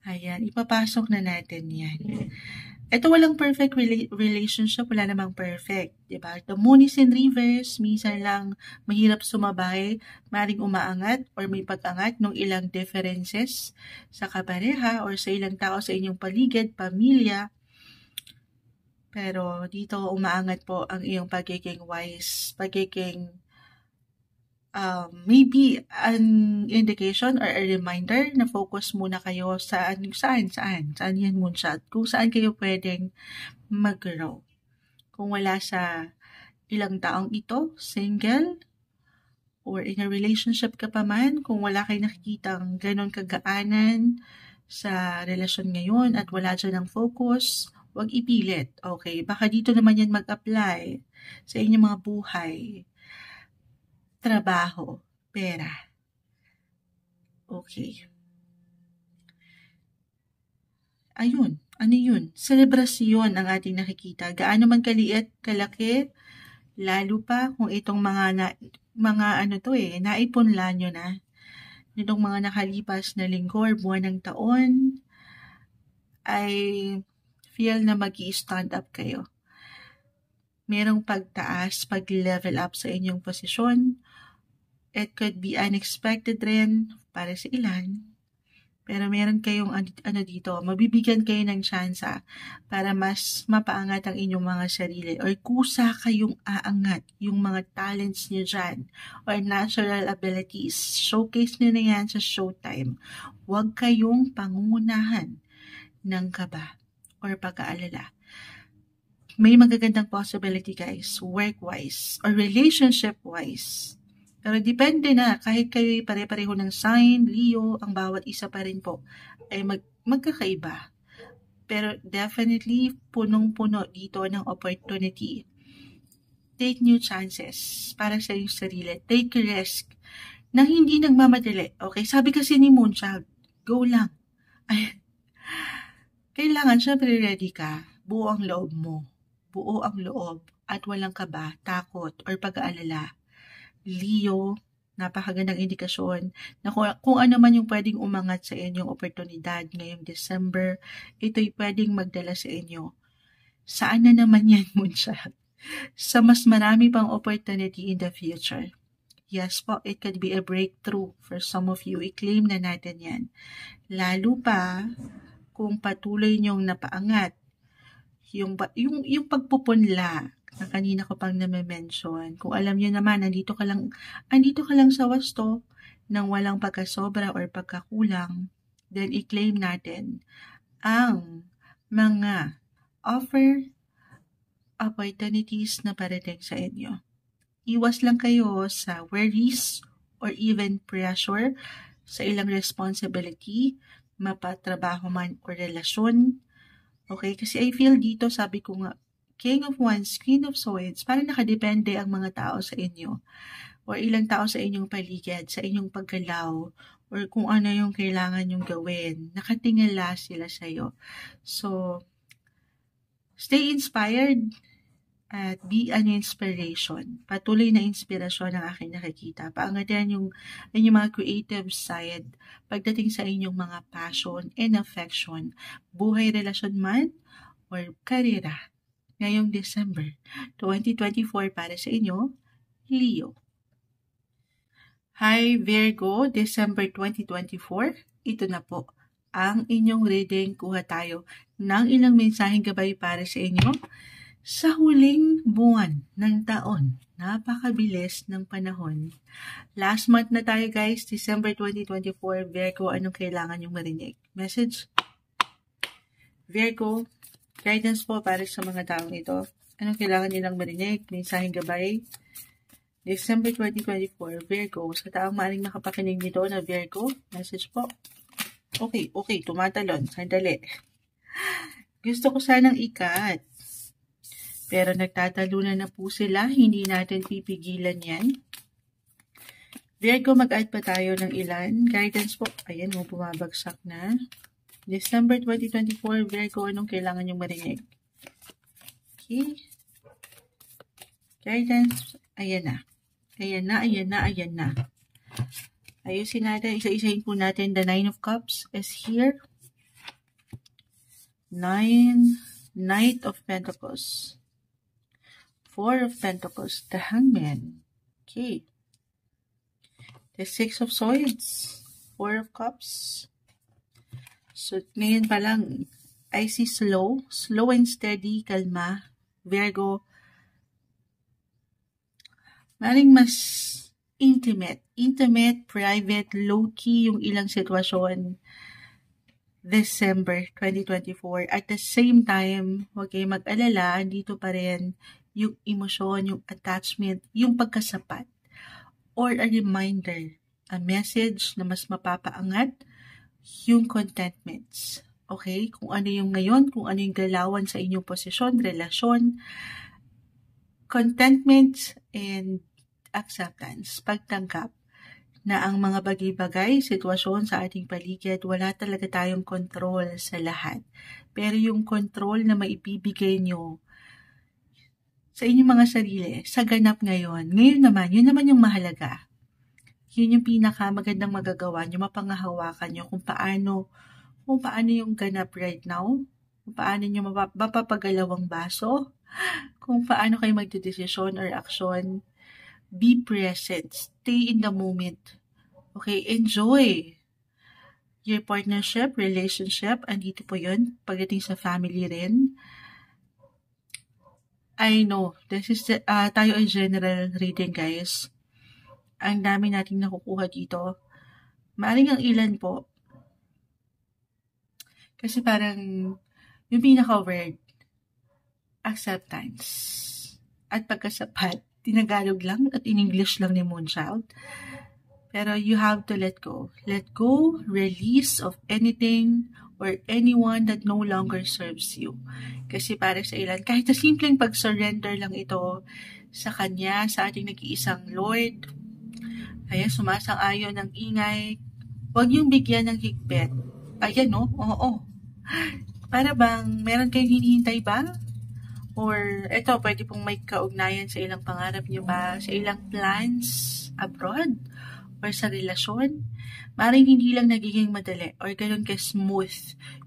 Ayan, ipapasok na natin yan. Ito walang perfect relationship, wala namang perfect, diba? The moon is in reverse, minsan lang mahirap sumabay, maring umaangat or may pag-angat ng ilang differences sa kapareha or sa ilang tao sa inyong paligid, pamilya. Pero dito umaangat po ang iyong pagiging wise, pagiging maybe an indication or a reminder na focus muna kayo saan yan moonshot, kung saan kayo pwedeng mag-grow. Kung wala sa ilang taong ito, single, or in a relationship ka pa man, kung wala kayo nakikitang ganon kagaanan sa relasyon ngayon at wala dyan ng focus, huwag ipilit. Okay, baka dito naman yan mag-apply sa inyong mga buhay. Trabaho, pera. Okay. Ayun, ano yun? Selebrasyon ang ating nakikita. Gaano man kaliit, kalaki, lalo pa kung itong naipunla nyo na. Nitong mga nakalipas na linggo or buwan ng taon, ay feel na mag-i-stand up kayo. Merong pagtaas, pag-level up sa inyong posisyon. It could be unexpected rin para sa ilan. Pero meron kayong dito, mabibigyan kayo ng tsansa para mas mapaangat ang inyong mga sarili or kusa kayong aangat yung mga talents niyo dyan or natural abilities. Showcase niyo na yan sa showtime. Huwag kayong pangunahan ng kaba or pag-aalala. May magagandang possibility guys, work-wise or relationship-wise. Pero depende na, kahit kayo'y pare-pareho ng sign, Leo, ang bawat isa pa rin po ay magkakaiba. Pero definitely, punong-puno dito ng opportunity. Take new chances para sa iyong sarili. Take risk na hindi nagmamadali. Okay, sabi kasi ni Moonchild, go lang. Ay, kailangan syempre ready ka. Buo ang loob mo. Buo ang loob at walang kaba, takot, or pag-aalala. Leo, napakagandang indikasyon na kung ano man yung pwedeng umangat sa inyong oportunidad ngayong December, ito'y pwedeng magdala sa inyo. Saan na naman yan, Moonshot? Sa mas marami pang opportunity in the future. Yes po, it could be a breakthrough for some of you. I-claim na natin yan. Lalo pa kung patuloy niyong napaangat yung pagpupunla na kanina ko pang name-mention. Kung alam niyo naman, andito ka lang sa wasto ng walang pagkasobra or pagkakulang, then i-claim natin ang mga offer opportunities na parating sa inyo. Iwas lang kayo sa worries or even pressure sa ilang responsibility, mapatrabaho man o relasyon. Okay, kasi I feel dito, sabi ko nga, King of Wands, Queen of Swords, parang nakadepende ang mga tao sa inyo or ilang tao sa inyong paligid, sa inyong paggalaw or kung ano yung kailangan yung gawin. Nakatingala sila sa iyo. So, stay inspired at be an inspiration. Patuloy na inspirasyon ang aking nakikita. Paangatin yung mga creative side pagdating sa inyong mga passion and affection, buhay, relasyon man, or karera. Ngayong December 2024 para sa inyo, Leo. Hi Virgo, December 2024. Ito na po ang inyong reading. Kuha tayo ng ilang mensaheng gabay para sa inyo sa huling buwan ng taon. Napakabilis ng panahon. Last month na tayo guys, December 2024. Virgo, anong kailangan yung marinig? Message? Virgo, guidance po para sa mga taong ito. Anong kailangan nilang marinig? Mensaheng gabay. December 2024, Virgo. Sa taong maaaring makapakinig nito na Virgo, message po. Okay, tumatalon. Sandali. Gusto ko sanang ikat. Pero nagtatalunan na po sila. Hindi natin pipigilan yan. Virgo, mag-add pa tayo ng ilan. Guidance po. Ayan, bumabagsak na. December 2024, Virgo, anong kailangan yung marinig? Okay. Guidance, ayan na. Ayusin natin, isa-isahin po natin. The 9 of Cups is here. 9 Knight of Pentacles, Four of Pentacles, the Hangman. Okay. The Six of Swords, Four of Cups. So, ngayon pa lang, I see slow and steady, kalma, Virgo. Maring mas intimate, private, low-key yung ilang sitwasyon December 2024. At the same time, huwag kayong mag-alala, andito pa rin yung emosyon, yung attachment, yung pagkasapat, or a reminder, a message na mas mapapaangat yung contentments. Okay? Kung ano yung ngayon, kung ano yung galawan sa inyong posisyon, relasyon, contentment and acceptance, pagtanggap na ang mga bagay-bagay, sitwasyon sa ating paligid, wala talaga tayong control sa lahat. Pero yung control na maibibigay nyo sa inyong mga sarili, sa ganap ngayon naman, yun naman yung mahalaga. Yun yung pinakamagandang magagawa nyo, mapangahawakan nyo kung paano yung ganap right now, kung paano nyo mapapagalawang baso, kung paano kayo magdedesisyon or action. Be present. Stay in the moment. Okay, enjoy your partnership, relationship. Andito po yun. Pagdating sa family rin. I know, this is tayo ay general reading, guys. Ang dami nating nakukuha dito. Maaring ang ilan po. Kasi parang yung pinaka-word, acceptance at pagkasapat. Tinagalog lang at in English lang ni Moonchild. Pero you have to let go. Let go, release of anything or anyone that no longer serves you. Kasi para sa ilan, kahit sa simpleng pag-surrender lang ito sa Kanya, sa ating nag-iisang Lord, kaya sumasang-ayon ng ingay, huwag yung bigyan ng higpit. Ayan, no? Oo. Para bang meron kayong hinihintay ba? Or ito, pwede pong may kaugnayan sa ilang pangarap niyo ba? Sa ilang plans abroad? Or sa relasyon? Maring hindi lang nagiging madali or ganun ka-smooth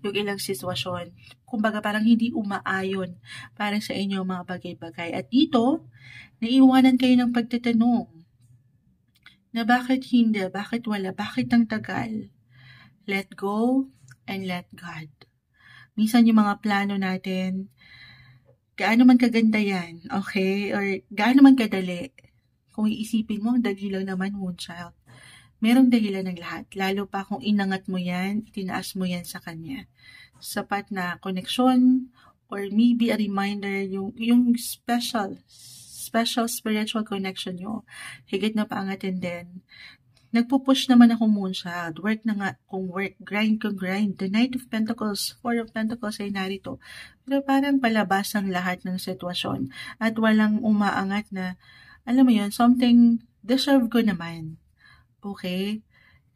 yung ilang sitwasyon. Kumbaga parang hindi umaayon para sa inyo mga bagay-bagay. At dito, naiwanan kayo ng pagtatanong na bakit hindi, bakit wala, bakit ang tagal. Let go and let God. Minsan yung mga plano natin, gaano man kaganda yan, okay? Or gaano man kadali. Kung iisipin mo, ang dali lang naman, Moonchild. Merong dahilan ng lahat. Lalo pa kung inangat mo yan, itinaas mo yan sa Kanya. Sapat na connection or maybe a reminder, yung special spiritual connection nyo. Higit na paangatin din. Nagpupush naman ako, Moonchild. Work na nga kung work. Grind kung grind. The Knight of Pentacles, Four of Pentacles ay narito. Pero parang palabas ang lahat ng sitwasyon. At walang umaangat na, alam mo yun, something deserve ko naman. Okay?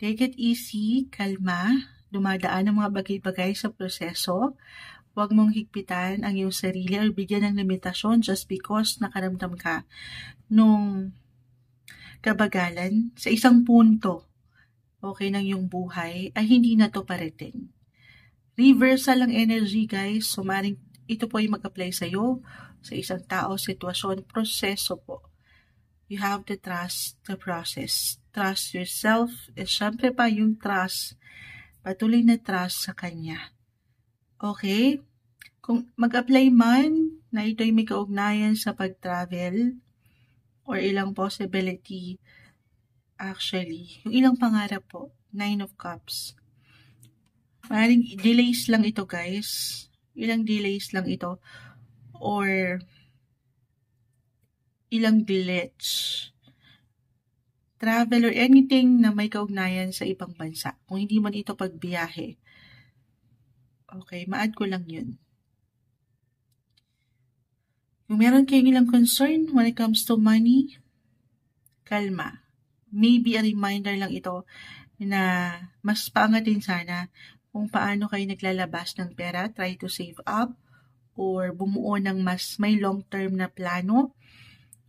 Take it easy, kalma. Dumadaan ang mga bagay-bagay sa proseso. Huwag mong higpitan ang iyong sarili or bigyan ng limitasyon just because nakaramdam ka nung kabagalan sa isang punto, okay, ng iyong buhay, ay hindi na to parating. Reversal ang energy, guys. So, maring ito po ay mag-apply sa'yo, sa isang tao, sitwasyon, proseso po. You have to trust the process. Trust yourself. At syempre pa yung trust, patuloy na trust sa Kanya. Okay? Kung mag-apply man na ito'y may kaugnayan sa pag-travel or ilang possibility, actually, yung ilang pangarap po, Nine of Cups. Maraming delays lang ito, guys. Ilang delays lang ito. Or ilang glitch. Travel or anything na may kaugnayan sa ibang bansa. Kung hindi man ito pagbiyahe. Okay, ma-add ko lang yun. Kung meron kayong ilang concern when it comes to money, kalma. Maybe a reminder lang ito na mas paangatin sana kung paano kayo naglalabas ng pera, try to save up, or bumuo ng mas may long-term na plano,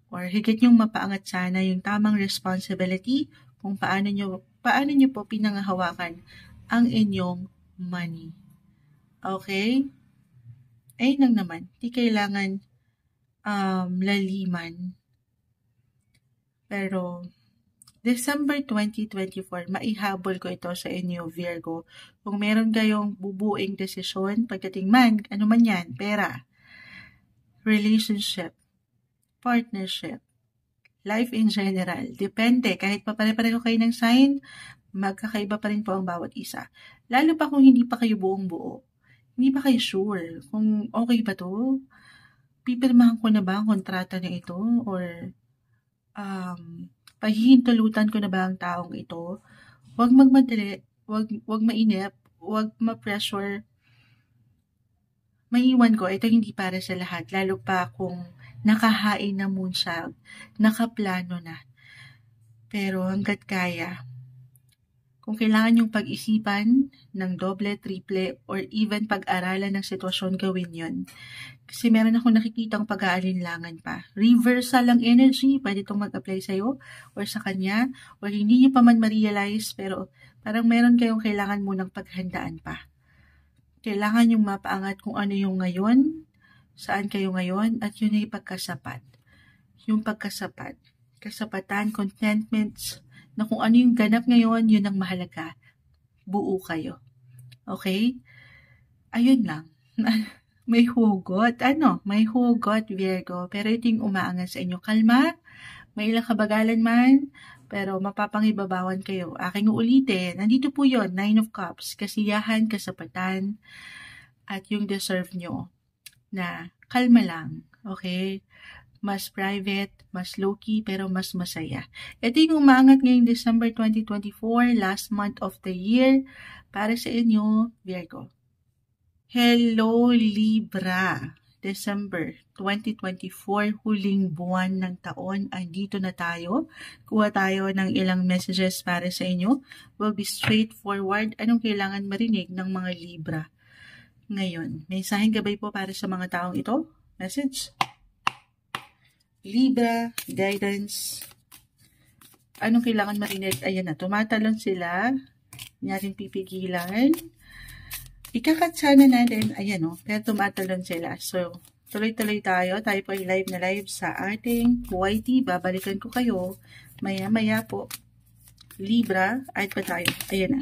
or higit yung mapaangat sana yung tamang responsibility kung paano nyo po pinangahawakan ang inyong money. Okay? ayun lang naman, di kailangan laliman. Pero December 2024, maihabol ko ito sa inyo, Virgo. Kung meron kayong bubuing desisyon, pagdating man, ano man yan, pera, relationship, partnership, life in general, depende. Kahit pa pare-pareho kayo ng sign, magkakaiba pa rin po ang bawat isa. Lalo pa kung hindi pa kayo buong buo. Hindi pa kayo sure kung okay ba to? Pipirmahan ko na ba ang kontrata na ito? Or pahihintulutan ko na ba ang taong ito? Huwag magmadali, huwag mainip, huwag ma-pressure. Maiwan ko, ito hindi para sa lahat, lalo pa kung nakahain na moonshot, nakaplano na. Pero hanggat kaya, kung kailangan yung pag-isipan ng doble, triple, or even pag-aralan ng sitwasyon, gawin yun. Kasi meron akong nakikitang pag-aalinlangan pa. Reversal ang energy, pwede itong mag-apply sa'yo or sa kanya, or hindi nyo pa man ma-realize, pero parang meron kayong kailangan munang paghandaan pa. Kailangan yung mapaangat kung ano yung ngayon, saan kayo ngayon, at yun ay pagkasapat. Yung pagkasapat, kasapatan, contentments, na kung ano yung ganap ngayon, yun ang mahalaga. Buo kayo. Okay? Ayun lang. May hugot. May hugot, Virgo. Pero ito yung umaangat sa inyo. Kalma. May ilang kabagalan man. Pero mapapangibabawan kayo. Aking uulitin. Nandito po yun. 9 of Cups. Kasiyahan, kasapatan. At yung deserve nyo. Na kalma lang. Okay? Mas private, mas low-key, pero mas masaya. Ito yung umaangat ngayong December 2024, last month of the year, para sa inyo, Virgo. Hello, Libra. December 2024, huling buwan ng taon. Andito na tayo. Kuha tayo ng ilang messages para sa inyo. We'll be straightforward. Anong kailangan marinig ng mga Libra ngayon? Mensaheng gabay po para sa mga taong ito. Message. Libra, guidance. Anong kailangan marinig? Ayan na, tumatalon sila. Hindi natin pipigilan. Ikakatsa na natin. Ayan o, pero tumatalon sila. So, tuloy-tuloy tayo. Tayo po ay live na live sa ating YT. Babalikan ko kayo. Maya-maya po. Libra, ayat pa tayo. Ayan na.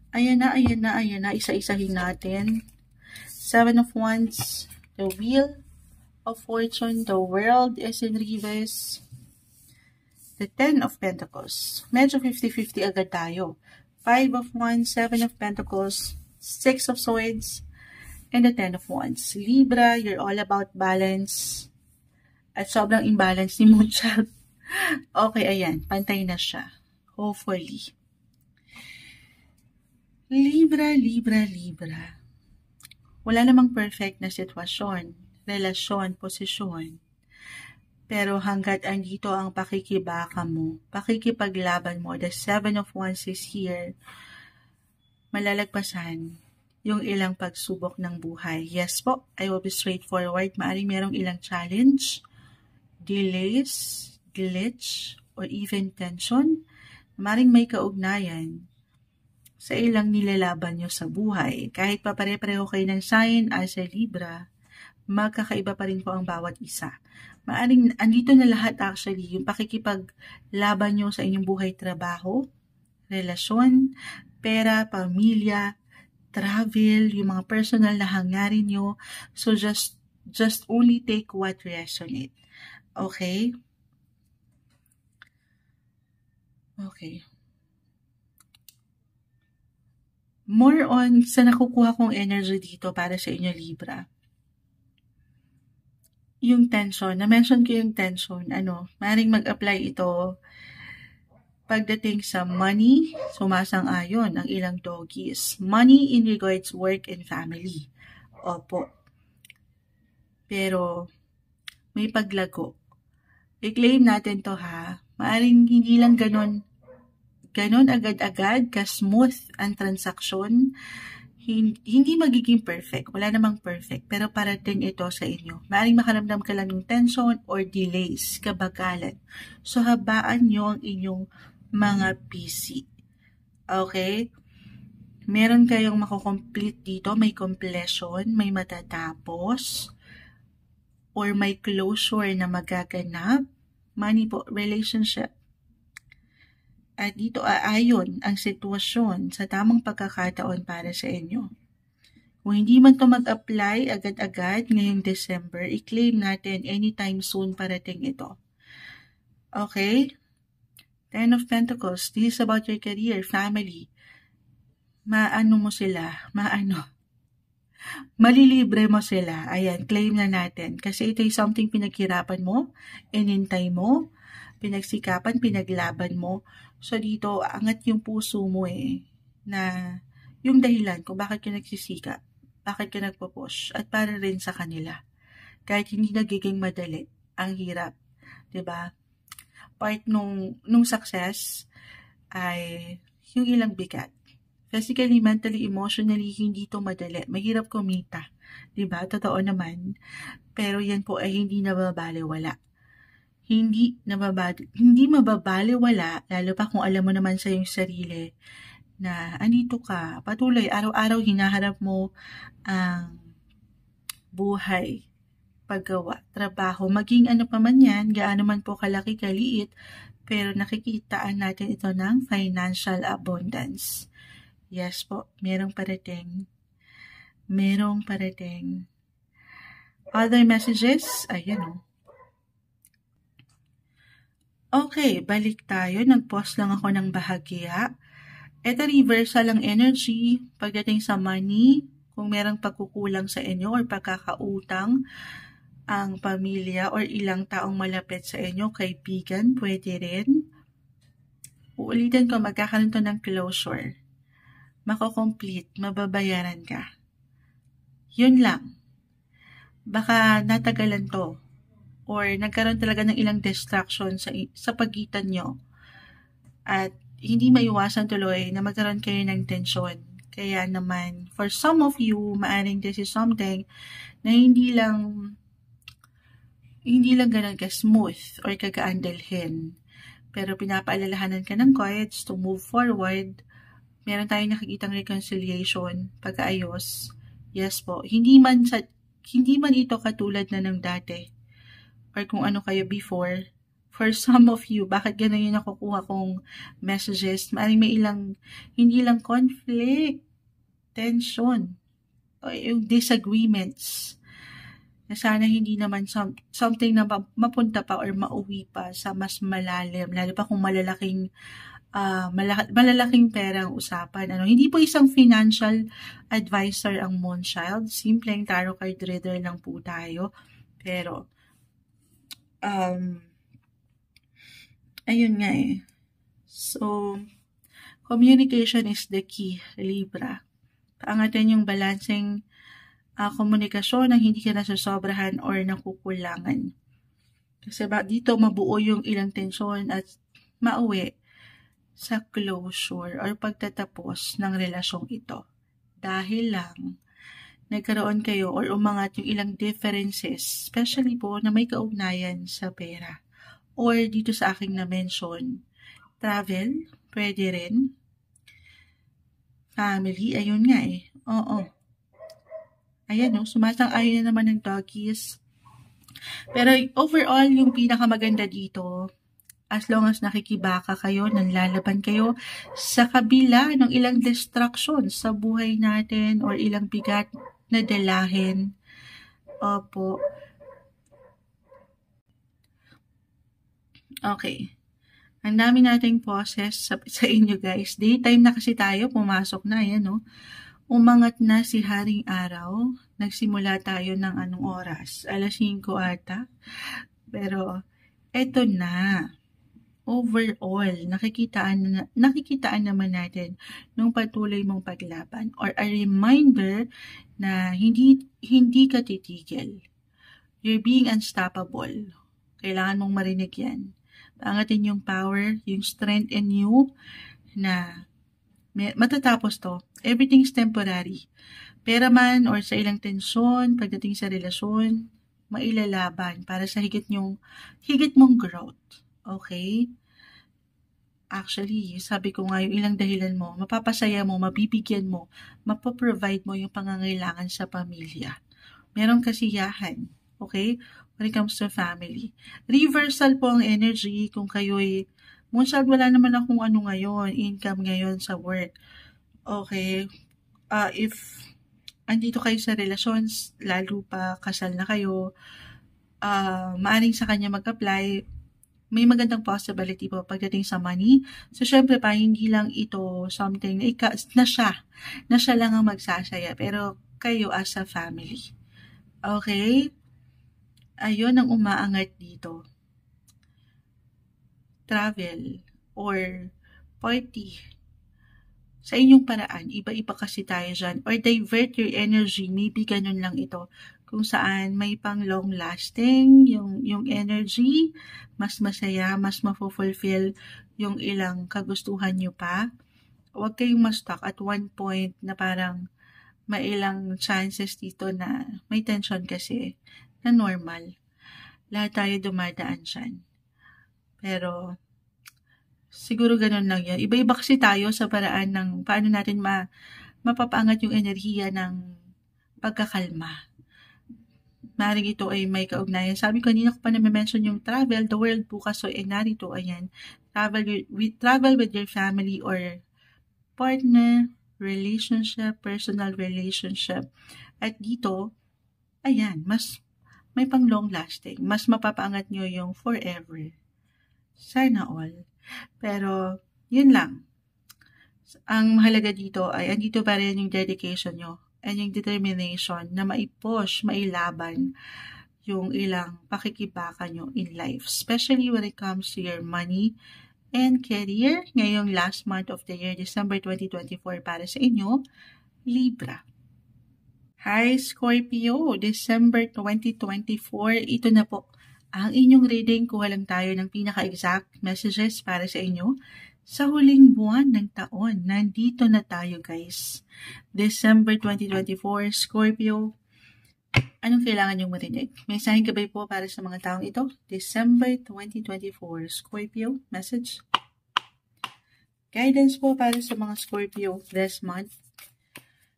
Ayan na, ayan na, ayan na. Isa-isahin natin. 7 of Wands, the Wheel of Fortune, the World is in reverse. The 10 of Pentacles. Medyo 50-50 agad tayo. 5 of Wands, 7 of Pentacles, 6 of Swords, and the 10 of Wands. Libra, you're all about balance. At sobrang imbalance ni Moonchild. Okay, ayan. Pantay na siya. Hopefully. Libra, Libra, Libra. Wala namang perfect na sitwasyon. Relasyon, posisyon. Pero hanggat andito ang pakikibaka mo, pakikipaglaban mo, the 7 of Wands is here, malalagpasan yung ilang pagsubok ng buhay. Yes po, I will be straightforward. Maaring merong ilang challenge, delays, glitch, or even tension. Maaring may kaugnayan sa ilang nilalaban nyo sa buhay. Kahit pa pare-pareho kayo ng sign as a Libra, magkakaiba pa rin po ang bawat isa. Maaring andito na lahat actually, yung pakikipaglaban nyo sa inyong buhay, trabaho, relasyon, pera, pamilya, travel, yung mga personal na hangarin nyo. So just only take what resonate. Okay? Okay. More on sa nakukuha kong energy dito para sa inyo, Libra. Yung tension, na-mention ko yung tension, maaaring mag-apply ito pagdating sa money, sumasang-ayon ang ilang doggies. Money in regards work and family. Opo. Pero, may paglago. I-claim natin to ha. Maaaring hindi lang ganon agad-agad, ka-smooth ang transaksyon. Hindi magiging perfect. Wala namang perfect. Pero parating ito sa inyo. Maaaring makaramdam ka lang ng tension or delays, kabagalan. So, habaan nyo ang inyong mga PC. Okay? Meron kayong makukomplete dito, may completion, may matatapos, or may closure na magaganap. Money po, relationship. At dito aayon ang sitwasyon sa tamang pagkakataon para sa inyo. Kung hindi man ito mag-apply agad-agad ngayong December, i-claim natin anytime soon parating ito. Okay? Ten of Pentacles, this is about your career, family. Maano mo sila, malilibre mo sila. Ayan, claim na natin. Kasi ito yung something pinaghirapan mo, inintay mo, pinagsikapan, pinaglaban mo. So dito, angat yung puso mo na yung dahilan kung bakit ka nagsisikap, bakit ka nagpo-push, at para rin sa kanila. Kahit hindi nagiging madali, ang hirap. 'Di ba? Part nung success ay yung ilang bigat. Physically, mentally, emotionally, hindi to madali. Mahirap kumita. 'Di ba? Totoo naman. Pero yan po ay hindi nababaliwala. Hindi mababaliwala, lalo pa kung alam mo naman sa iyong sarili na andito ka, patuloy, araw-araw hinaharap mo ang buhay, paggawa, trabaho, maging ano pa man yan, gaano man po kalaki, kaliit, pero nakikitaan natin ito ng financial abundance. Yes po, merong parating. Other messages, ayan o. Okay, balik tayo. Nag-pause lang ako ng bahagya. Ito reversal ang energy pagdating sa money. Kung merong pagkukulang sa inyo or pagkakautang ang pamilya or ilang taong malapit sa inyo, kaibigan, pwede rin. Uulitin ko, magkakaroon to ng closure. Mako-complete, mababayaran ka. Yun lang. Baka natagalan to. Or nagkaroon talaga ng ilang distraction sa pagitan nyo. At hindi maiwasan tuloy na magkaroon kayo ng tensyon. Kaya naman, for some of you, maaring this is something na hindi lang ganun ka-smooth or kagaan dalhin. Pero pinapaalalahanan ka ng cards to move forward. Meron tayong nakikitang reconciliation, pagkaayos. Yes po, hindi man ito katulad na ng dati. Or kung ano kayo before. For some of you, bakit gano'n yung nakukuha kong messages? Maaaring may hindi lang conflict, tension, o yung disagreements. Na sana hindi naman something na mapunta pa or mauwi pa sa mas malalim. Lalo pa kung malalaking pera ang usapan. Hindi po isang financial advisor ang Moonchild. Simpleng tarot card reader lang po tayo. Pero, ayun nga So, communication is the key, Libra. Paangatin yung balancing komunikasyon na hindi ka nasasobrahan or nakukulangan. Kasi dito mabuo yung ilang tensyon at mauwi sa closure or pagtatapos ng relasyong ito. Dahil lang nagkaroon kayo or umangat yung ilang differences, especially po na may kaugnayan sa pera. Or dito sa aking na-mention, travel, pwede rin. Family, ayun nga Oo. Ayan sumasang-ayon na naman ng doggies. Pero overall, yung pinakamaganda dito, as long as nakikibaka kayo, nanlalaban kayo, sa kabila ng ilang distractions sa buhay natin or ilang bigat na dalahin. Opo. Okay. Ang dami nating poses sa inyo guys. Daytime na kasi tayo, pumasok na, Umangat na si Haring Araw. Nagsimula tayo ng anong oras? 5:00 ata. Pero, eto na. Overall, nakikitaan naman natin nung patuloy mong paglaban or a reminder na hindi ka titigil. You're being unstoppable. Kailangan mong marinig yan. Paangatin yung power, yung strength in you na matatapos to. Everything's temporary. Pera man or sa ilang tensyon, pagdating sa relasyon, mailalaban para sa higit mong growth. Okay? Actually, sabi ko nga yung ilang dahilan mo, mapapasaya mo, mabibigyan mo, mapoprovide mo yung pangangailangan sa pamilya. Merong kasiyahan, okay? When it comes to family. Reversal po ang energy kung kayo'y, Moonchild, wala naman akong ano ngayon, income ngayon sa work. Okay, if andito kayo sa relasyon, lalo pa kasal na kayo, maaring sa kanya mag-apply, may magandang possibility po pagdating sa money. So, syempre pa, hindi lang ito something na siya lang ang magsasaya, pero kayo as a family. Okay? Ayun ang umaangat dito. Travel or party. Sa inyong paraan, iba-iba kasi tayo dyan. Or divert your energy, maybe ganun lang ito. Kung saan may pang long lasting, yung energy, mas masaya, mas mafulfill yung ilang kagustuhan nyo pa. Huwag kayong ma-stuck at one point na parang may ilang chances dito na may tension kasi na normal. Lahat tayo dumadaan dyan. Pero siguro ganun lang yan. Iba-iba kasi tayo sa paraan ng paano natin mapapaangat yung enerhiya ng pagkakalma. Maring ito ay may kaugnayan. Sabi ko, kanina ko pa na-mention yung travel, the world bukas, so narito, ayan. Travel with your family or partner, relationship, personal relationship. At dito, ayan, mas may pang long lasting. Mas mapapaangat nyo yung forever. Sana all. Pero, yun lang. Ang mahalaga dito ay andito pa rin yung dedication nyo and yung determination na maipush, mailaban yung ilang pakikibaka nyo in life. Especially when it comes to your money and career. Ngayong last month of the year, December 2024, para sa inyo, Libra. Hi, Scorpio, December 2024. Ito na po ang inyong reading. Kuha lang tayo ng pinaka-exact messages para sa inyo. Sa huling buwan ng taon, nandito na tayo guys. December 2024, Scorpio. Anong kailangan niyong marinig? May sahing gabay po para sa mga taong ito. December 2024, Scorpio, message. Guidance po para sa mga Scorpio this month.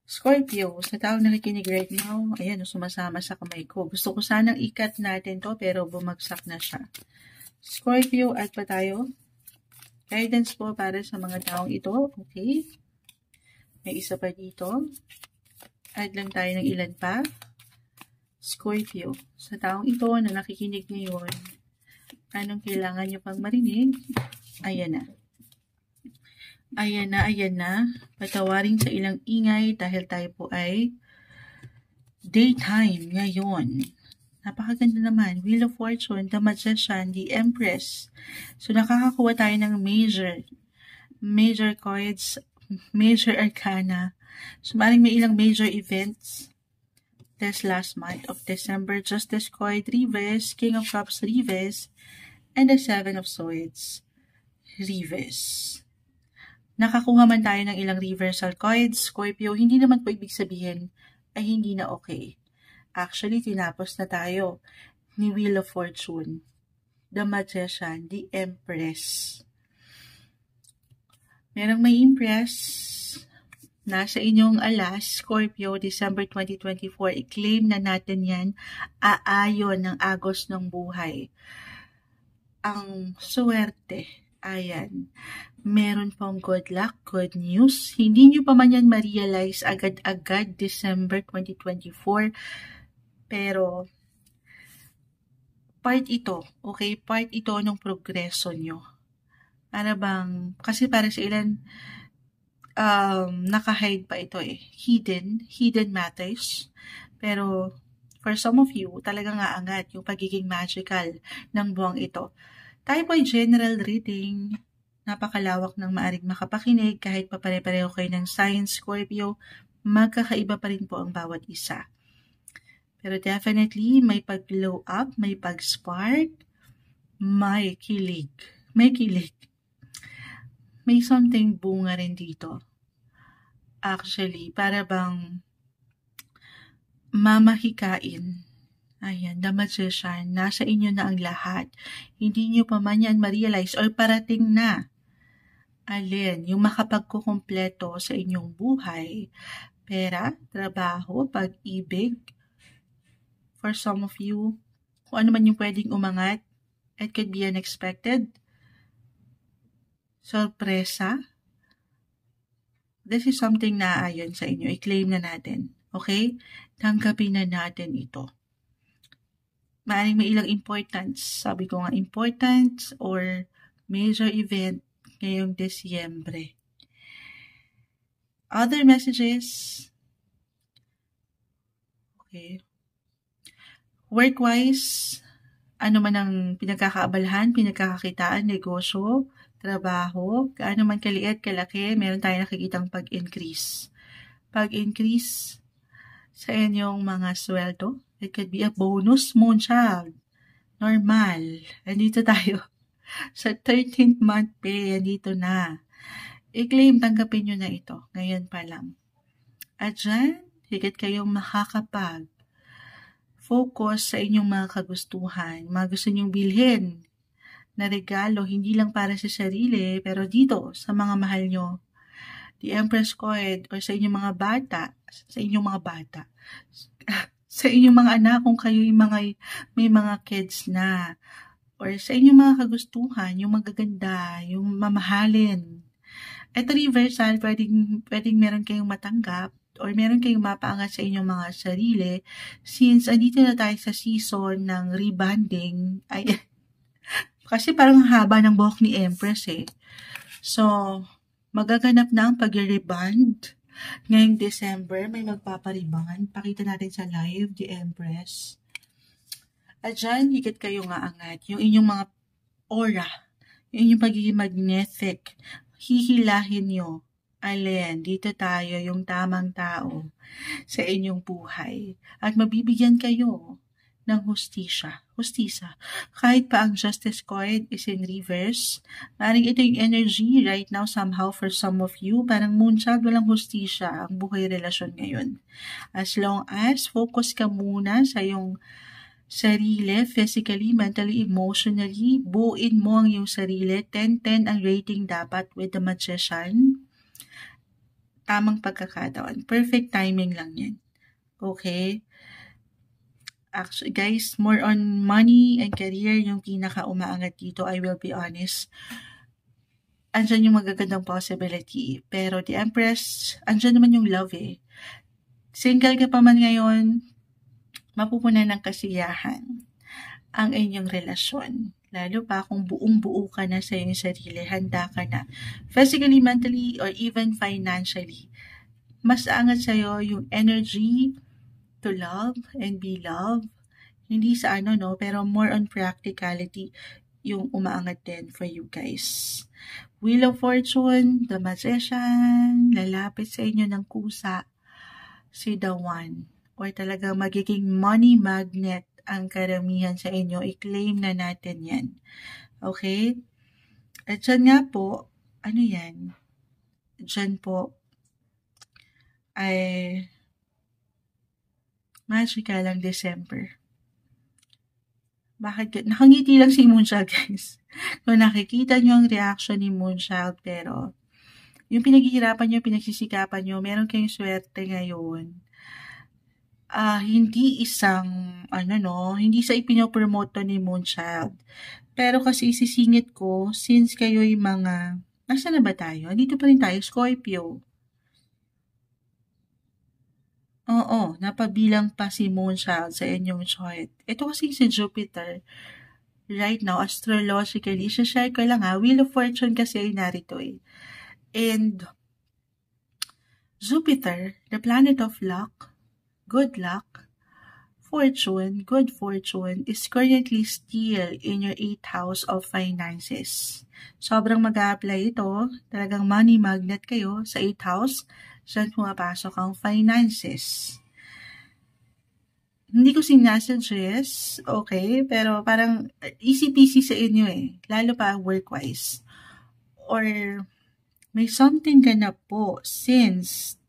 Scorpio, sa taong nakikinig right now, ayan, sumasama sa kamay ko. Gusto ko sanang ikat natin to pero bumagsak na siya. Scorpio, add pa tayo. Guidance po para sa mga taong ito. Okay. May isa pa dito. Add lang tayo ng ilan pa. Scorpio, sa taong ito na nakikinig ngayon, anong kailangan nyo pang marinig? Ayan na. Ayan na, ayan na. Patawarin sa ilang ingay dahil tayo po ay daytime ngayon. Napakaganda naman. Wheel of Fortune, The Magician, The Empress. So, nakakakuha tayo ng major cards, major arcana. So, maaaring may ilang major events this last month of December. Justice card, reverse, King of Cups, reverse, and the Seven of Swords, reverse. Nakakuha man tayo ng ilang reversal cards, Scorpio, hindi naman po ibig sabihin ay hindi na okay. Actually, tinapos na tayo ni Wheel of Fortune, The Magician, The Empress. Merong may impress. Nasa inyong alas, Scorpio, December 2024. I-claim na natin yan. Aayon ng agos ng buhay. Ang swerte. Ayan. Meron pong good luck, good news. Hindi nyo pa man yan ma-realize agad-agad December 2024. Pero, part ito, okay? Part ito ng progreso nyo. Para bang, kasi para sa ilan, naka-hide pa ito eh. Hidden matters. Pero, for some of you, talagang aangat yung pagiging magical ng buwang ito. Tayo po ay general reading. Napakalawak ng maaring makapakinig kahit pa pare-pareho kayo ng sign, Scorpio. Magkakaiba pa rin po ang bawat isa. Pero definitely, may pag-glow up, may pag-spark, may kilig. May kilig. May something bunga rin dito. Actually, para bang mamahikain. Ayan, The Magician, nasa inyo na ang lahat. Hindi nyo pa man yan ma-realize or parating na. Alin? Yung makapagkukumpleto sa inyong buhay, pera, trabaho, pag-ibig. For some of you, kung ano man yung pwedeng umangat, it could be unexpected, sorpresa. This is something na ayon sa inyo. I-claim na natin. Okay? Tanggapin na natin ito. Maaaring may ilang importance. Sabi ko nga, importance or major event ngayong Desyembre. Other messages. Okay. Work-wise, ano man ang pinagkakaabalahan, pinagkakakitaan, negosyo, trabaho, gaano man kaliit, kalaki, meron tayong nakikitang pag-increase. Pag-increase sa inyong mga sweldo. It could be a bonus, moonchild. Normal. Andito tayo. Sa 13th month pay, andito na. I-claim, tanggapin nyo na ito. Ngayon pa lang. At dyan, higit kayong makakapag-focus sa inyong mga kagustuhan. Mga gusto nyong bilhin na regalo, hindi lang para sa sarili, pero dito, sa mga mahal nyo. The Empress Card, or sa inyong mga bata, sa inyong mga anak, kung kayo may mga kids na, or sa inyong mga kagustuhan, yung magaganda, yung mamahalin. Ito reversal, pwedeng meron kayong matanggap, or meron kayong mapaangat sa inyong mga sarili, since andito na tayo sa season ng rebonding, kasi parang haba ng buhok ni Empress eh. So, magaganap na ang pag-rebond. Ngayong December, may magpapariband. Pakita natin sa live, the Empress. At dyan, higit kayo nga angat. Yung inyong mga aura, yung inyong pagiging magnetic, hihilahin nyo. Alin, dito tayo, yung tamang tao sa inyong buhay. At mabibigyan kayo ng hustisya. Kahit pa ang Justice Card is in reverse, maaaring ito yung energy right now somehow for some of you. Parang moonchild, walang hustisya ang buhay relasyon ngayon. As long as focus ka muna sa yung sarili, physically, mentally, emotionally, buuin mo ang iyong sarili. 10-10 ang rating dapat with the Magician. Tamang pagkakataon. Perfect timing lang yan. Okay? Actually, guys, more on money and career yung pinaka-umaangat dito, I will be honest. Andyan yung magagandang possibility. Pero the Empress, andyan naman yung love eh. Single ka pa man ngayon, mapupunan ng kasiyahan ang inyong relasyon. Lalo pa kung buong-buo ka na sa iyong sarili, handa ka na. Physically, mentally, or even financially. Mas angat sa'yo yung energy to love and be loved. Hindi sa pero more on practicality yung umaangat din for you guys. Wheel of Fortune, the Magician, lalapit sa inyo ng kusa, si the One. Or talagang magiging money magnet ang karamihan sa inyo. I-claim na natin yan. Okay? At dyan nga po, ano yan? Dyan po, ay magical ang December. Bakit? Nakangiti lang si Moonchild, guys. Kung nakikita nyo ang reaction ni Moonchild, pero yung pinaghihirapan nyo, pinagsisikapan nyo, meron kayong swerte ngayon. Hindi hindi sa ipinopromote ni Moonchild. Pero kasi isisingit ko, since kayo'y mga, nasa na ba tayo? Dito pa rin tayo, Scorpio. Oo, napabilang pa si Moonchild sa inyong chart. Ito kasi si Jupiter. Right now, astrologically, share ko lang Wheel of Fortune kasi ay narito eh. And Jupiter, the planet of luck, good luck, fortune, good fortune, is currently still in your 8th house of finances. Sobrang mag-a-apply ito. Talagang money magnet kayo sa 8th house. Diyan pumapasok ang finances. Hindi ko sinasuggest, okay, pero parang easy-peasy sa inyo eh. Lalo pa work-wise. Or may something ganap po since,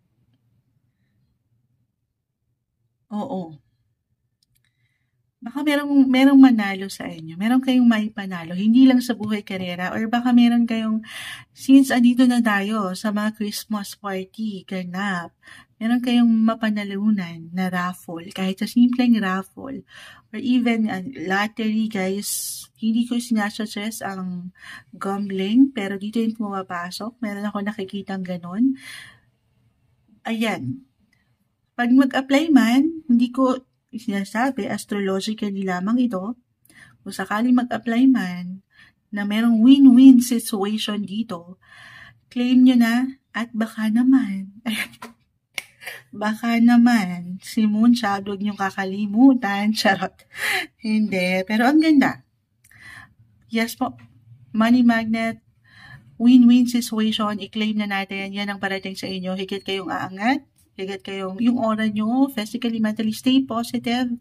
Baka merong manalo sa inyo, meron kayong maipanalo, hindi lang sa buhay karera, or baka meron kayong, since andito na tayo sa mga Christmas party, ganap, meron kayong mapanalunan na raffle, kahit sa simpleng raffle, or even lottery guys. Hindi ko sinasuggest ang gambling, pero dito yung pumapasok, meron ako nakikitang ganon. Ayan, pag mag-apply man, hindi ko sinasabi, astrologically lamang ito, kung sakaling mag-apply man, na merong win-win situation dito, claim nyo na at baka naman, baka naman, si Moonchild, huwag niyong kakalimutan, charot. Hindi, pero ang ganda. Yes po, money magnet, win-win situation, i-claim na natin, yan ang parating sa inyo, higit kayong aangat, higit kayong yung aura nyo, physically, mentally, stay positive.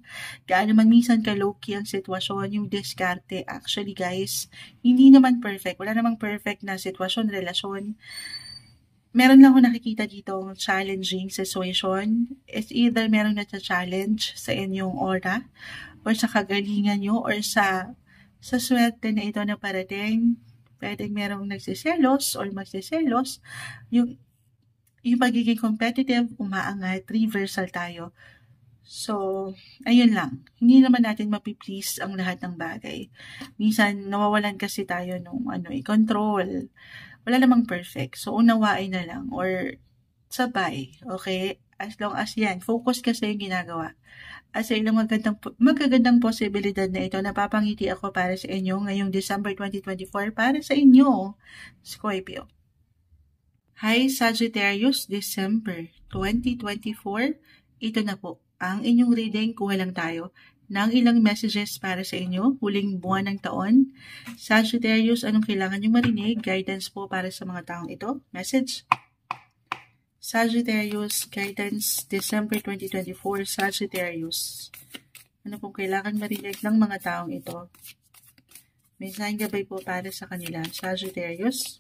Gaano man minsan ka-low-key ang sitwasyon, yung diskarte. Actually guys, hindi naman perfect. Wala namang perfect na sitwasyon, relasyon. Meron lang ako nakikita dito challenging situation. It's either meron na-challenge sa inyong aura, or sa kagalingan nyo, or sa swerte na ito na parating. Pwedeng merong nagsiselos or magsiselos. Yung pagiging competitive, umaangat, reversal tayo. So, ayun lang. Hindi naman natin mapiplease ang lahat ng bagay. Minsan, nawawalan kasi tayo nung control. Wala namang perfect. So, unawain na lang or sabay. Okay? As long as yan, focus ka sa yung ginagawa. At sa ilang magagandang posibilidad na ito, napapangiti ako para sa inyo ngayong December 2024 para sa inyo, Scorpio. Hi Sagittarius, December 2024. Ito na po ang inyong reading. Kuha lang tayo ng ilang messages para sa inyo. Huling buwan ng taon. Sagittarius, anong kailangan nyo marinig? Guidance po para sa mga taong ito. Message. Sagittarius, guidance, December 2024. Sagittarius. Ano pong kailangan marinig ng mga taong ito? May sign gabay po para sa kanila. Sagittarius.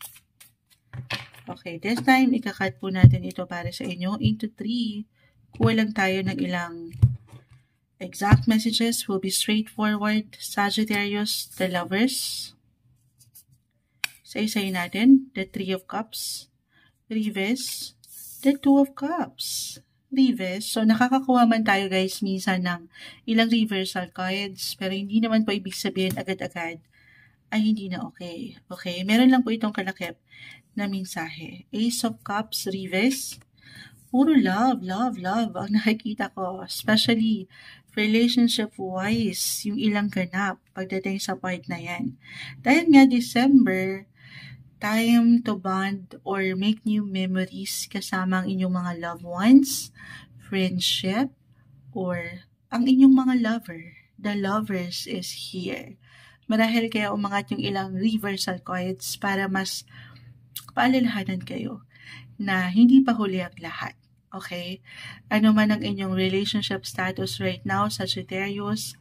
Okay, this time, ikakat po natin ito para sa inyo into 3. Kuha lang tayo ng ilang exact messages. Will be straightforward. Sagittarius, the lovers. Say natin, the 3 of cups. Reverse, the 2 of cups. Reverse. So, nakakakuha man tayo guys minsan ng ilang reversal cards. Pero hindi naman po ibig sabihin agad-agad ay hindi na okay. Okay, meron lang po itong kalakip na mensahe. Ace of Cups, reverse. Puro love, love, love ang nakikita ko. Especially relationship-wise, yung ilang ganap pagdating sa part na yan. Dahil nga December, time to bond or make new memories kasama ang inyong mga loved ones, friendship, or ang inyong mga lover. The lovers is here. Marahil kaya umangat yung ilang reversal cards para mas paalalahanan kayo na hindi pa huli ang lahat. Okay? Ano man ang inyong relationship status right now, Sagittarius,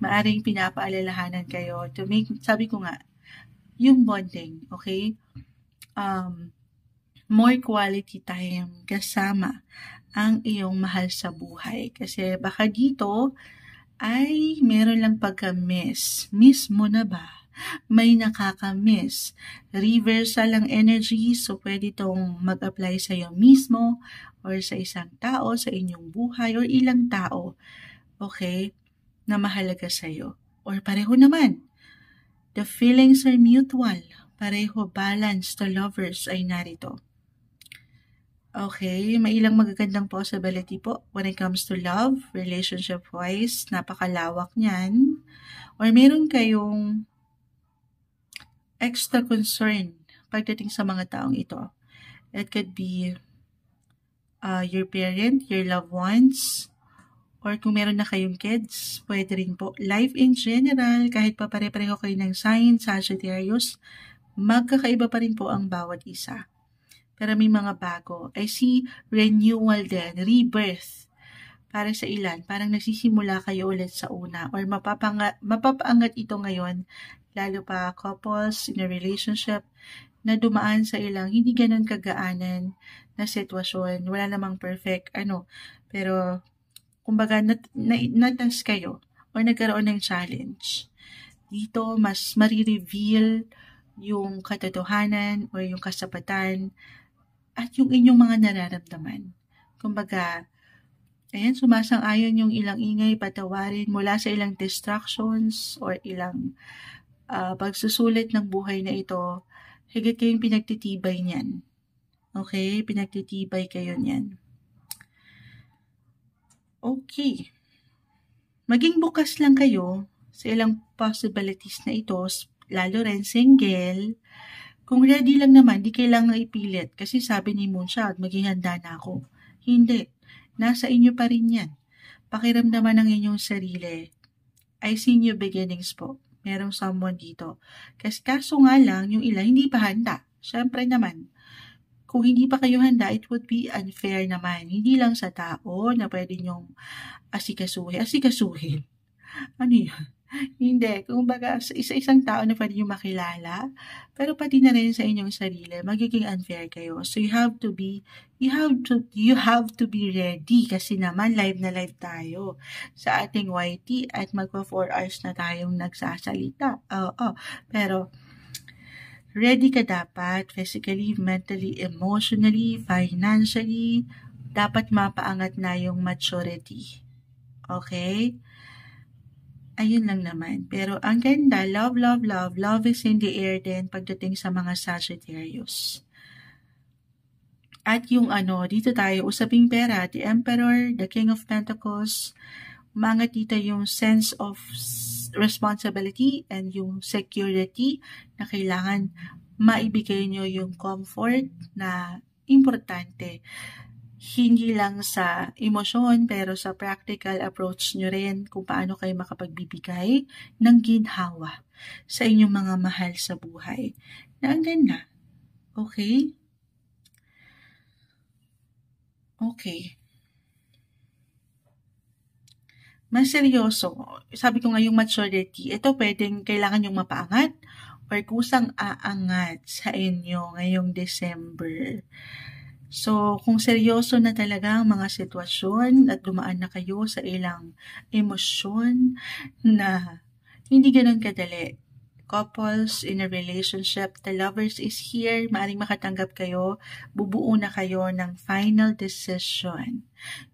maaring pinapaalalahanan kayo to make, sabi ko nga, yung bonding, okay? More quality time kasama ang iyong mahal sa buhay. Kasi baka dito ay meron lang pagka-miss. Miss mo na ba? May nakaka-miss. Reversal ang energy, so pwede itong mag-apply sa iyo mismo or sa isang tao, sa inyong buhay, or ilang tao, okay, na mahalaga sa iyo. Or pareho naman. The feelings are mutual. Pareho, balance, the lovers ay narito. Okay, may ilang magagandang possibility po when it comes to love, relationship-wise, napakalawak niyan. Or meron kayong extra concern pagdating sa mga taong ito. It could be your parent, your loved ones, or kung meron na kayong kids, pwede rin po. Life in general, kahit pa pare-pareho kayo ng sign, Sagittarius, magkakaiba pa rin po ang bawat isa. Pero may mga bago. I see renewal din, rebirth. Para sa ilan, parang nagsisimula kayo ulit sa una or mapapaangat ito ngayon, lalo pa couples in a relationship na dumaan sa ilang hindi ganun kagaanan na sitwasyon. Wala namang perfect, pero kumbaga natas kayo or nagkaroon ng challenge. Dito, mas marireveal yung katotohanan o yung kasapatan at yung inyong mga nararamdaman. Kumbaga, ayan, sumasang-ayon yung ilang ingay, patawarin mula sa ilang distractions or ilang pagsusulit ng buhay na ito, higit kayong pinagtitibay niyan. Okay? Pinagtitibay kayo niyan. Okay. Maging bukas lang kayo sa ilang possibilities na ito, lalo rin single. Kung ready lang naman, di kailangan ipilit. Kasi sabi ni Moonshot, maging handa na ako. Hindi. Nasa inyo pa rin yan. Pakiramdaman ng inyong sarili. I see new beginnings po. Merong someone dito. Kaso nga lang, yung ilan hindi pa handa. Siyempre naman, kung hindi pa kayo handa, it would be unfair naman. Hindi lang sa tao na pwede nyong asikasuhin. Ano yun? Hindi. Kung baga, sa isa-isang tao na pwede nyo makilala, pero pati na rin sa inyong sarili, magiging unfair kayo. So you have to be ready kasi naman live na live tayo sa ating YT at magpa 4 hours na tayong nagsasalita. Pero ready ka dapat physically, mentally, emotionally, financially, dapat mapaangat na yung maturity. Okay? Ayun lang naman. Pero ang ganda, love is in the air din pagdating sa mga Sagittarius. At yung dito tayo, usaping pera, the Emperor, the King of Pentacles, umangat dito yung sense of responsibility and yung security na kailangan maibigay nyo yung comfort na importante. Hindi lang sa emosyon, pero sa practical approach nyo rin kung paano kayo makapagbibigay ng ginhawa sa inyong mga mahal sa buhay. Na ang ganda. Okay? Okay. Mas seryoso. Sabi ko nga yung maturity, ito pwedeng kailangan yung mapaangat or kusang aangat sa inyo ngayong December. So, kung seryoso na talaga ang mga sitwasyon at dumaan na kayo sa ilang emosyon na hindi ganun kadali. Couples in a relationship, the lovers is here, maaring makatanggap kayo, bubuo na kayo ng final decision.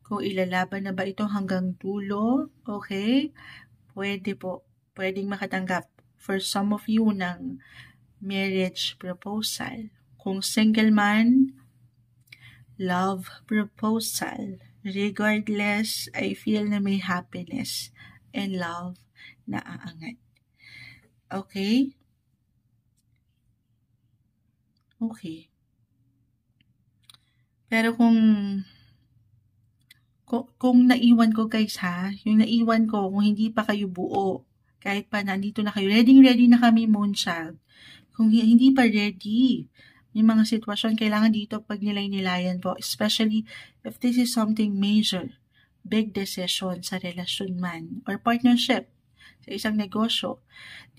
Kung ilalaban na ba ito hanggang dulo, okay? Pwedeng makatanggap for some of you ng marriage proposal. Kung single man, love proposal. Regardless, I feel na may happiness and love na aangat. Okay? Okay. Pero kung naiwan ko guys ha, yung naiwan ko, kung hindi pa kayo buo, kahit pa nandito na kayo, ready na kami Moonchild. Kung hindi pa ready, yung mga sitwasyon, kailangan dito pag nilay-nilayan po, especially if this is something major, big decision sa relasyon man, or partnership, sa isang negosyo.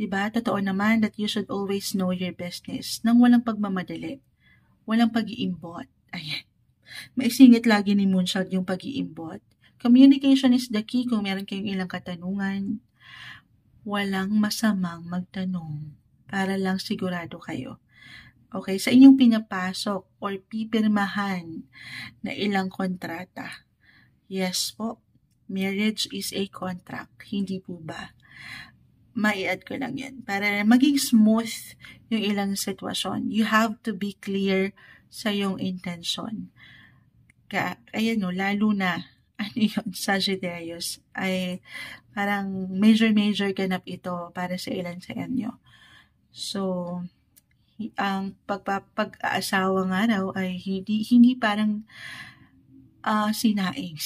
Diba? Totoo naman that you should always know your business nang walang pagmamadali, walang pag-iimbot. Ayan. Maisingit lagi ni Moonchild yung pag-iimbot. Communication is the key kung meron kayong ilang katanungan. Walang masamang magtanong para lang sigurado kayo. Okay, sa inyong pinapasok or pipirmahan na ilang kontrata. Yes po, marriage is a contract. Hindi po ba? Mai-add ko lang yan. Para maging smooth yung ilang sitwasyon, you have to be clear sa iyong intention. Ayan lalo na, Sagittarius, ay parang major ganap ito para sa ilan sa inyo. So, ang pag-aasawa nga raw ay hindi parang sinaing.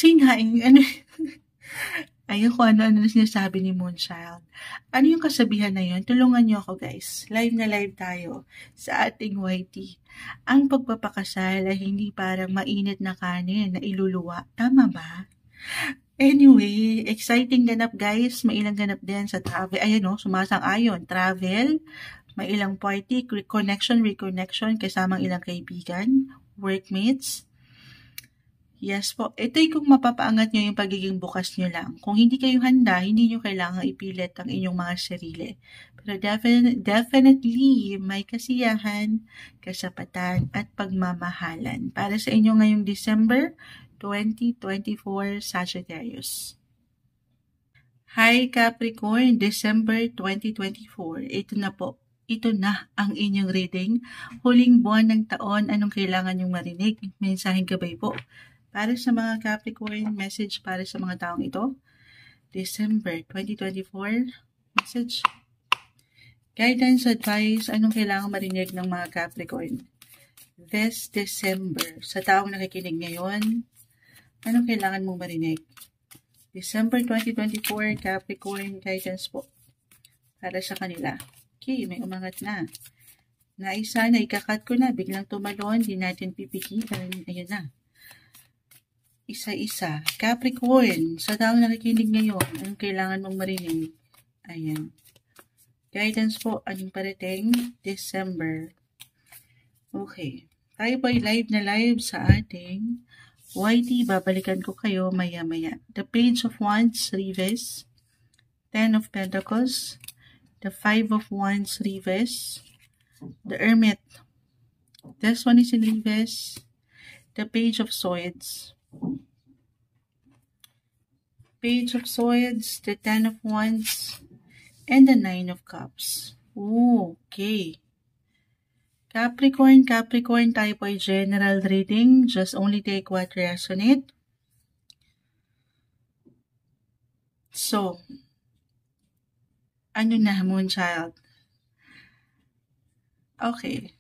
Ayun kung ano sinasabi ni Moonchild. Ano yung kasabihan na yun? Tulungan niyo ako guys. Live na live tayo sa ating YT. Ang pagpapakasal ay hindi parang mainit na kanin na iluluwa. Tama ba? Anyway, exciting ganap guys. May ilang ganap din sa travel. Ayan sumasang-ayon. Travel, may ilang party, reconnection, kasamang ilang kaibigan, workmates. Yes po, ito'y kung mapapaangat nyo yung pagiging bukas nyo lang. Kung hindi kayo handa, hindi nyo kailangang ipilit ang inyong mga sarili. Pero definitely, may kasiyahan, kasapatan, at pagmamahalan para sa inyo ngayong December 2024 Sagittarius. Hi Capricorn, December 2024. Ito na po. Ito na ang inyong reading. Huling buwan ng taon, anong kailangan nyong marinig? Mensaheng gabay po. Para sa mga Capricorn, message para sa mga taong ito. December 2024, message. Guidance, advice, anong kailangan marinig ng mga Capricorn? This December, sa taong nakikinig ngayon, anong kailangan mong marinig? December 2024, Capricorn, guidance po. Para sa kanila. Okay, may umangat na. Naisa na, ikakat ko na, biglang tumalon, di natin pipigilan. Ayun na. Isa-isa. Capricorn, sa taong nakikinig ngayon, anong kailangan mong marinig? Ayan. Guidance po, anong parating? December. Okay. Tayo po ay live na live sa ating YT. Babalikan ko kayo maya-maya. The Page of Wands, reverse. 10 of Pentacles. The 5 of Wands, reverse. The Hermit. This one is in reverse. The Page of Swords. Page of Swords, the 10 of Wands, and the 9 of Cups. Ooh, okay. Capricorn, tayo po ay general reading. Just only take what resonate. So, ano na, Moonchild? Okay.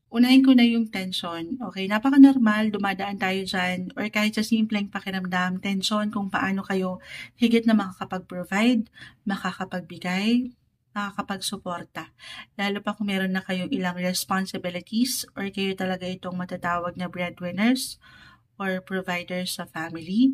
Unahin ko na yung tension. Okay, napaka-normal, dumadaan tayo dyan, or kahit sa simpleng pakiramdam, tension kung paano kayo higit na makakapag-provide, makakapagbigay, makakapag-suporta. Lalo pa kung meron na kayong ilang responsibilities, or kayo talaga itong matatawag na breadwinners, or providers sa family,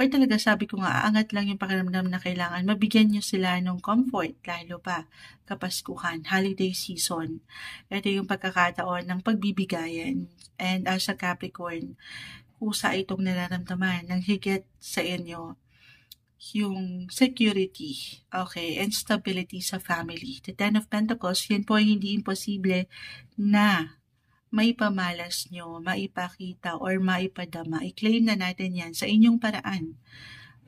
or talaga sabi ko nga, aangat lang yung pakiramdam na kailangan mabigyan nyo sila ng comfort, lalo pa kapaskuhan, holiday season. Ito yung pagkakataon ng pagbibigayan. And as a Capricorn, kusa itong nararamdaman ng higit sa inyo yung security, okay, and stability sa family. The 10 of Pentacles, yan po ay hindi imposible na maipamalas nyo, maipakita, or maipadama. I-claim na natin yan sa inyong paraan.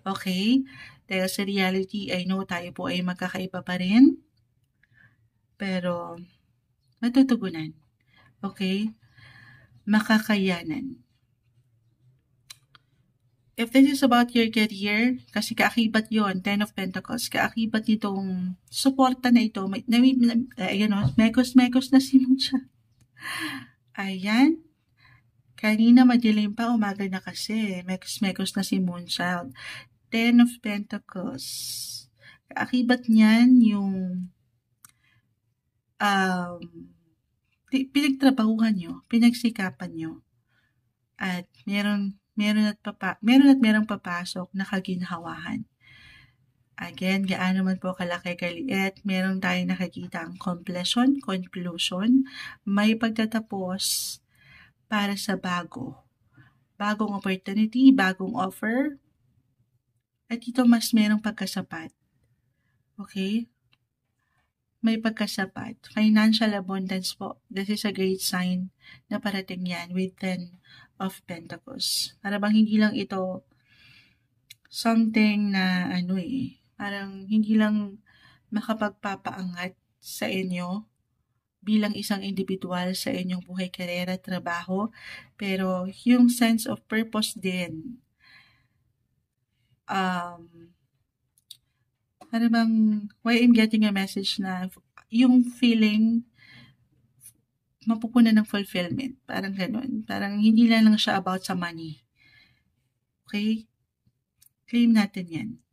Okay? Dahil sa reality, I know tayo po ay magkakaiba pa rin. Pero, matutugunan. Okay? Makakayanan. If this is about your career, kasi kaakibat yon 10 of Pentacles, kaakibat nitong suporta na ito, mekos-mekos na si Mucha. Ayan. Kanina madilim pa, umaga na kasi. Mekos-mekos na si Moonchild. 10 of Pentacles. Kaakibat niyan yung pinagtrabahuhan nyo, pinagsikapan nyo. At meron at papasok na kaginhawahan. Again, gaano man po kalaki kaliit, meron tayong nakikita ang completion, conclusion, may pagtatapos para sa bagong opportunity, bagong offer, at ito mas merong pagkasapat. Okay? May pagkasapat. Financial abundance po. This is a great sign na parating yan with 10 of Pentacles. Para bang hindi lang ito something na parang hindi lang makapagpapaangat sa inyo bilang isang individual sa inyong buhay, karera, trabaho, pero yung sense of purpose din. Ano bang, why I'm getting a message na yung feeling mapupunan ng fulfillment. Parang ganun. Parang hindi lang siya about sa money. Okay? Claim natin yan.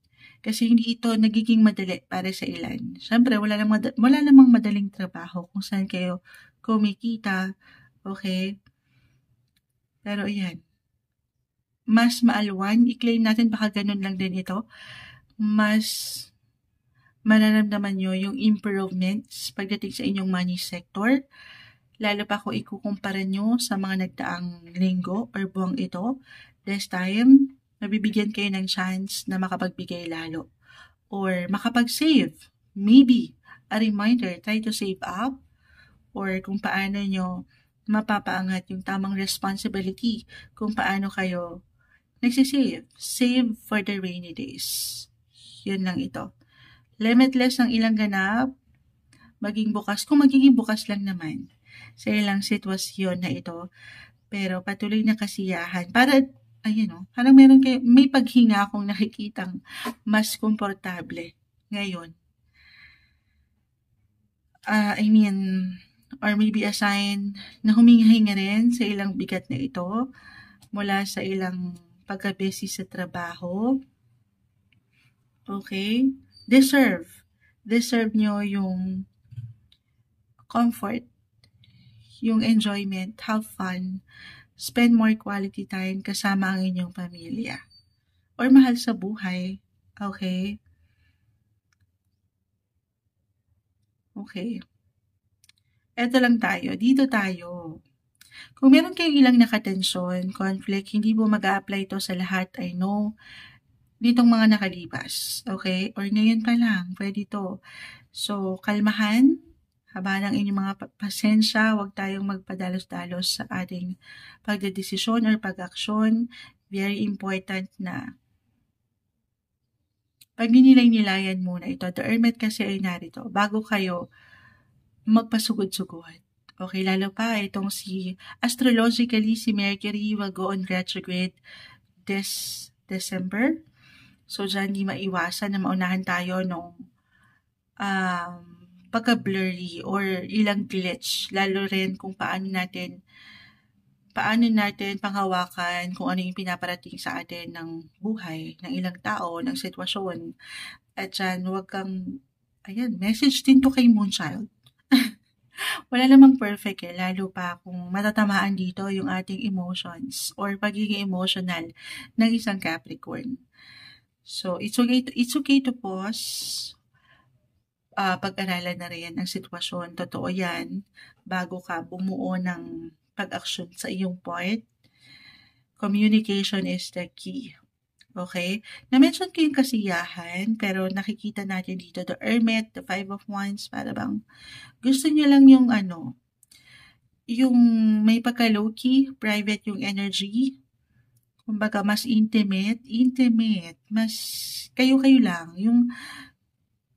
Kasi hindi ito nagiging madali para sa ilan. Siyempre, wala namang madaling trabaho kung saan kayo kumikita. Okay? Pero ayan. Mas maalwan, i-claim natin baka ganun lang din ito. Mas mararamdaman nyo yung improvements pagdating sa inyong money sector. Lalo pa kung ikukumpara nyo sa mga nagdaang linggo or buwang ito, this time, mabibigyan kayo ng chance na makapagbigay lalo or makapag-save. Maybe, a reminder, try to save up or kung paano nyo mapapaangat yung tamang responsibility kung paano kayo nagsisave. Save for the rainy days. Yun lang ito. Limitless ang ilang ganap, maging bukas, kung magiging bukas lang naman sa ilang sitwasyon na ito, pero patuloy na kasiyahan. Para, parang may paghinga akong nakikitang mas komportable ngayon. Or maybe a sign na huminga-hinga rin sa ilang bigat na ito mula sa ilang pagka-busy sa trabaho. Okay? Deserve nyo yung comfort, yung enjoyment, have fun, spend more quality time kasama ang inyong pamilya. Or mahal sa buhay. Okay? Okay. Eto lang tayo. Dito tayo. Kung meron kayong ilang nakatensyon, conflict, hindi po mag-a-apply to sa lahat, I know. Ditong mga nakalipas. Okay? Or ngayon pa lang, pwede to. So, kalmahan. Haba ng inyong mga pasensya, huwag tayong magpadalos-dalos sa ating pagdedesisyon or pag-aksyon. Very important na pagninilay-nilayan muna ito. The Hermit kasi ay narito bago kayo magpasugod-sugod. Okay, lalo pa itong astrologically, si Mercury will go on retrograde this December. So, dyan di maiwasan na maunahan tayo nung pagka-blurry or ilang glitch, lalo rin kung paano natin panghawakan kung ano yung pinaparating sa atin ng buhay, ng ilang tao, ng sitwasyon. At dyan, huwag kang, message din to kay Moonchild. Wala namang perfect lalo pa kung matatamaan dito yung ating emotions or pagiging emotional ng isang Capricorn. So, it's okay to pause, pag-aralan na rin ang sitwasyon. Totoo yan, bago ka bumuo ng pag-aksyon sa iyong part. Communication is the key. Okay? Na-mention ko yung kasiyahan, pero nakikita natin dito, the Hermit, the Five of Wands, para bang gusto niyo lang yung yung may pagka-low-key, private yung energy. Kumbaga, mas intimate, mas kayo-kayo lang.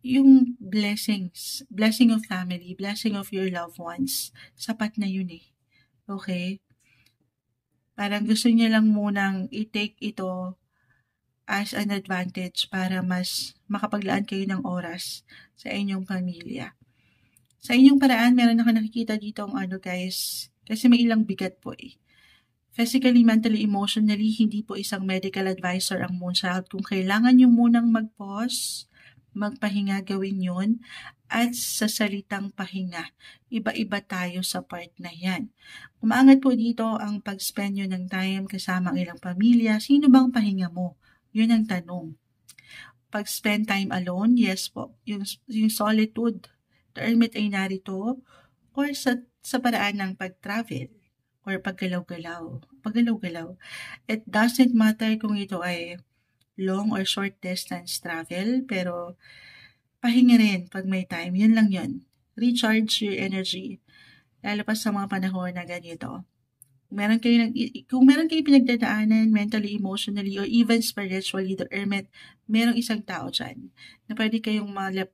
Yung blessing of family, blessing of your loved ones, sapat na yun eh. Okay? Parang gusto niya lang munang i-take ito as an advantage para mas makapaglaan kayo ng oras sa inyong pamilya. Sa inyong paraan, meron ako nakikita dito guys, kasi may ilang bigat po eh. Physically, mentally, emotionally, hindi po isang medical advisor ang Moonchild. Kung kailangan nyo munang mag-pause, magpahinga, gawin yun. At sa salitang pahinga, iba-iba tayo sa part na yan. Umaangat po dito ang pag-spend nyo ng time kasama ang ilang pamilya. Sino bang pahinga mo? Yun ang tanong. Pag-spend time alone, yes po. Yung solitude, the Hermit ay narito, or sa paraan ng pag-travel or paggalaw-galaw. It doesn't matter kung ito ay long or short distance travel, pero pahinga rin pag may time. Yun lang yun. Recharge your energy. Lalo pa sa mga panahon na ganito. Kung meron kayo pinagdadaanan mentally, emotionally, or even spiritually, the Hermit, merong isang tao dyan na pwede kayong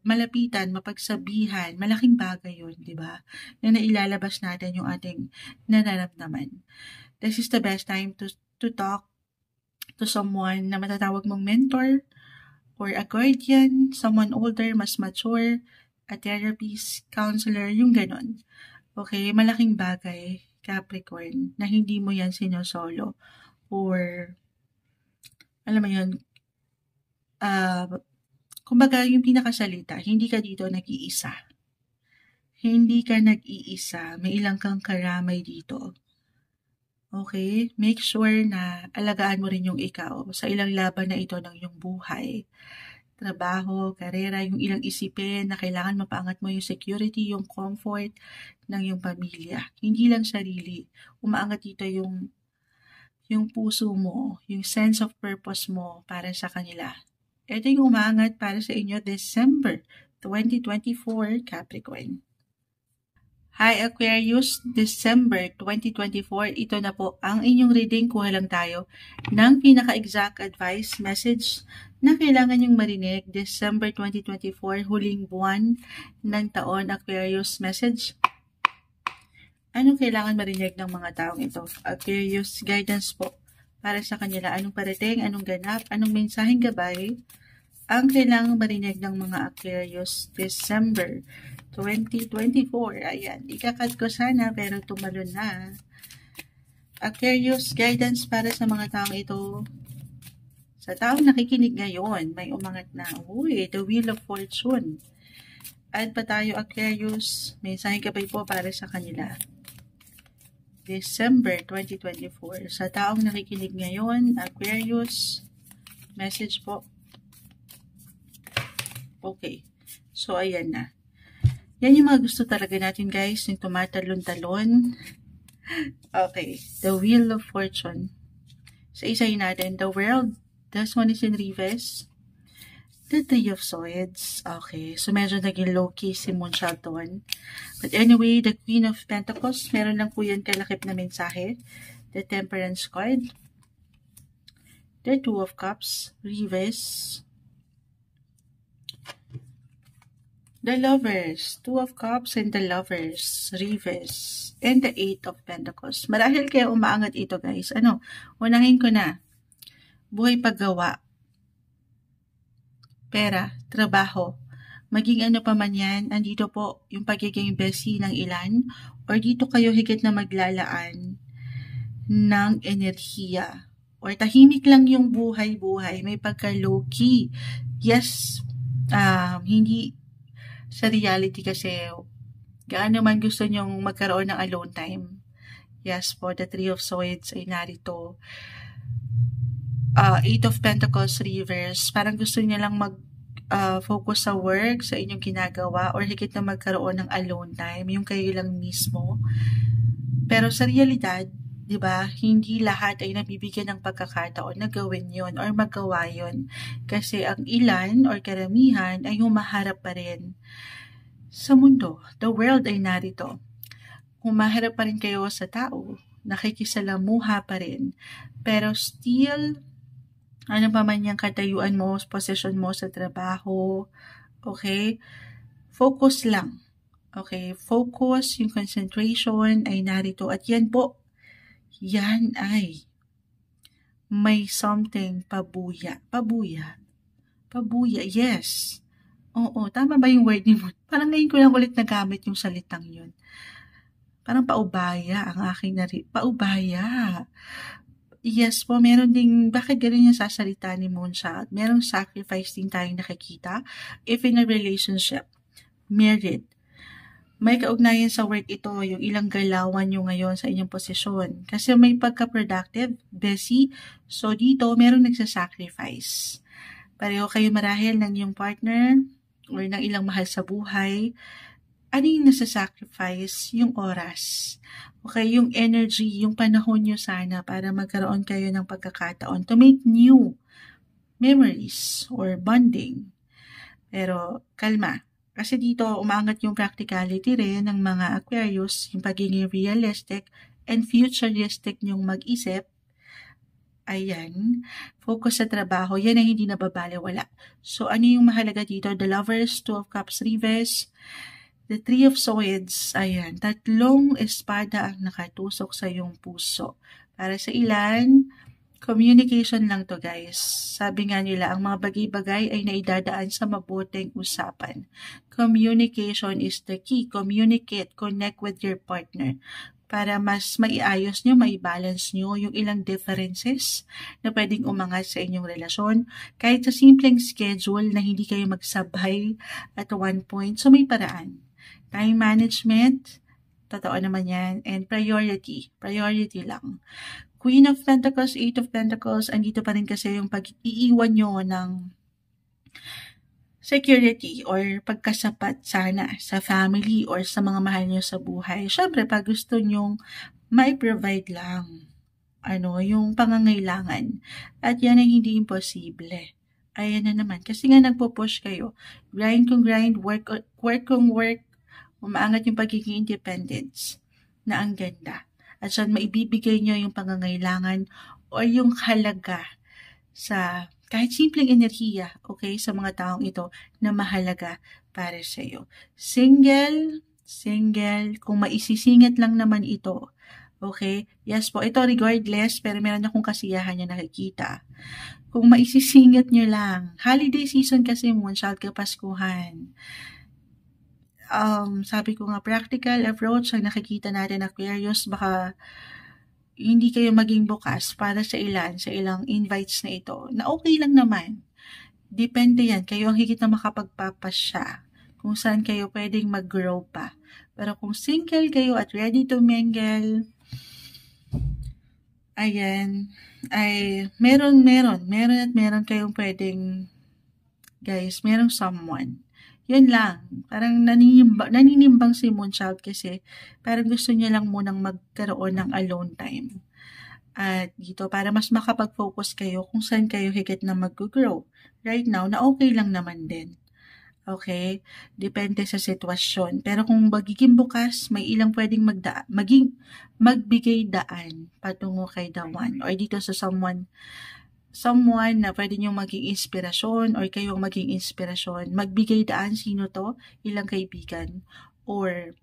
malapitan, mapagsabihan, malaking bagay yun, di ba? Na nailalabas natin yung ating nararamdaman. This is the best time to talk to someone na matatawag mong mentor or a guardian, someone older, mas mature, a therapist, counselor, yung ganon. Okay, malaking bagay, Capricorn, na hindi mo yan sinosolo or alam mo yun, kumbaga yung pinakasalita, hindi ka dito nag-iisa. Hindi ka nag-iisa, may ilang kang karamay dito. Okay? Make sure na alagaan mo rin yung ikaw sa ilang laban na ito ng iyong buhay. trabaho, karera, yung ilang isipin na kailangan mapaangat mo yung security, yung comfort ng iyong pamilya. Hindi lang sarili. Umaangat dito yung puso mo, yung sense of purpose mo para sa kanila. Ito yung umaangat para sa inyo December 2024, Capricorn. Hi Aquarius, December 2024, ito na po ang inyong reading. Kuha lang tayo ng pinaka-exact advice message na kailangan yung marinig. December 2024, huling buwan ng taon, Aquarius message. Anong kailangan marinig ng mga taong ito? Aquarius guidance po para sa kanila. Anong parating, anong ganap, anong mensaheng gabay ang kailangan marinig ng mga Aquarius December 2024. Ayan, ikakat ko sana pero tumalon na. Aquarius guidance para sa mga taong ito. Sa taong nakikinig ngayon, may umangat na. Uy, the Wheel of Fortune. Add pa tayo Aquarius. Mensaheng gabay po para sa kanila. December 2024. Sa taong nakikinig ngayon, Aquarius, message po. Okay. So, ayan na. Yan yung mga gusto talaga natin, guys. Yung tumatalon-talon. Okay. The Wheel of Fortune. Sa isahin natin, the world. This one is in reverse. The Three of Swords. Okay. So, medyo naging low-key si Moonshot doon. But anyway, the Queen of Pentacles. Meron lang po yan kalakip na mensahe. The Temperance card. The Two of Cups. Reverse. The Lovers, Two of Cups and the Lovers, Reverse, and the Eight of Pentacles. Marahil kaya umaangat ito, guys. Unahin ko na. Buhay paggawa. Pera, trabaho. Maging ano pa man yan, andito po yung pagiging bestie ng ilan or dito kayo higit na maglalaan ng enerhiya. Or tahimik lang yung buhay-buhay. May pagka-low-key. Yes, hindi sa reality kasi gaano man gusto nyong magkaroon ng alone time. Yes po, the Three of Swords ay narito. Eight of Pentacles reverse. Parang gusto niya lang focus sa work, sa inyong ginagawa, or higit na magkaroon ng alone time, yung kayo lang mismo. Pero sa realidad, di ba, hindi lahat ay nabibigyan ng pagkakataon na gawin yun or magawa yun. Kasi ang ilan or karamihan ay humaharap pa rin sa mundo. The world ay narito. Humaharap pa rin kayo sa tao, nakikisalamuha pa rin. Pero still, ano pa man yung katayuan mo, posisyon mo sa trabaho, okay? Focus lang. Okay? Focus, yung concentration ay narito. At yan po, yan ay may something pabuya. Pabuya, yes. Oo, tama ba yung word ni mo? Parang ngayon ko lang ulit nagamit yung salitang yun. Parang paubaya ang aking paubaya. Yes po, meron ding, bakit gano'n yung sasalita ni Moonshot? Merong sacrifice din tayong nakikita. If in a relationship, married, may kaugnayan sa work ito, yung ilang galawan nyo ngayon sa inyong posisyon. Kasi may pagka-productive, busy, so dito merong nagsasacrifice. Pareho kayo marahil ng iyong partner or ng ilang mahal sa buhay. Ano yung nasa-sacrifice? Yung oras. Okay, yung energy, yung panahon nyo sana para magkaroon kayo ng pagkakataon to make new memories or bonding. Pero kalma. Kasi dito umaangat yung practicality rin ng mga Aquarius, yung pagiging realistic and futuristic nyong mag-isip. Ayan, focus sa trabaho, yan ay hindi nababalewala. So ano yung mahalaga dito? The Lovers, Two of Cups reverse, the Three of Swords, ayan, tatlong espada ang nakatusok sa iyong puso. Para sa ilan, communication lang to, guys. Sabi nga nila, ang mga bagay-bagay ay naidadaan sa mabuting usapan. Communication is the key. Communicate, connect with your partner para mas maiayos nyo, maibalance nyo yung ilang differences na pwedeng umangat sa inyong relasyon. Kahit sa simpleng schedule na hindi kayo magsabay at one point, so may paraan. Time management, totoo naman yan, and priority lang. Queen of Pentacles, Eight of Pentacles, andito pa rin kasi yung pag-iiwan nyo ng security or pagkasapat sana sa family or sa mga mahal nyo sa buhay. Syempre, pag gusto nyong mai-provide lang yung pangangailangan. At yan ay hindi imposible. Ayan na naman. Kasi nga nagpo-push kayo. Grind kung grind, work kung work, umaangat yung pagiging independence na ang ganda. At saan maibibigay nyo yung pangangailangan o yung halaga sa kahit simpleng enerhiya, okay, sa mga taong ito na mahalaga para sa iyo. Single, kung maisisingit lang naman ito, okay, yes po, ito regardless, pero meron akong kasiyahan na nakikita. Kung maisisingit nyo lang, holiday season kasi Moonchild, Kapaskuhan. Sabi ko nga, practical approach ang nakikita natin Aquarius, baka hindi kayo maging bukas para sa ilang invites na ito, na okay lang naman. Depende yan, kayo ang higit na makapagpapasya kung saan kayo pwedeng mag-grow pa. Pero kung single kayo at ready to mingle, ayan, ay meron kayong pwedeng, guys, merong someone. Yun lang, parang naninimbang si Moonchild kasi parang gusto niya lang munang magkaroon ng alone time. At dito, para mas makapag-focus kayo kung saan kayo higit na mag-grow. Right now, na okay lang naman din. Okay? Depende sa sitwasyon. Pero kung magiging bukas, may ilang pwedeng magbigay daan patungo kay the one or dito sa someone na pwede nyo maging inspirasyon or kayong maging inspirasyon. Magbigay daan, sino to? Ilang kaibigan or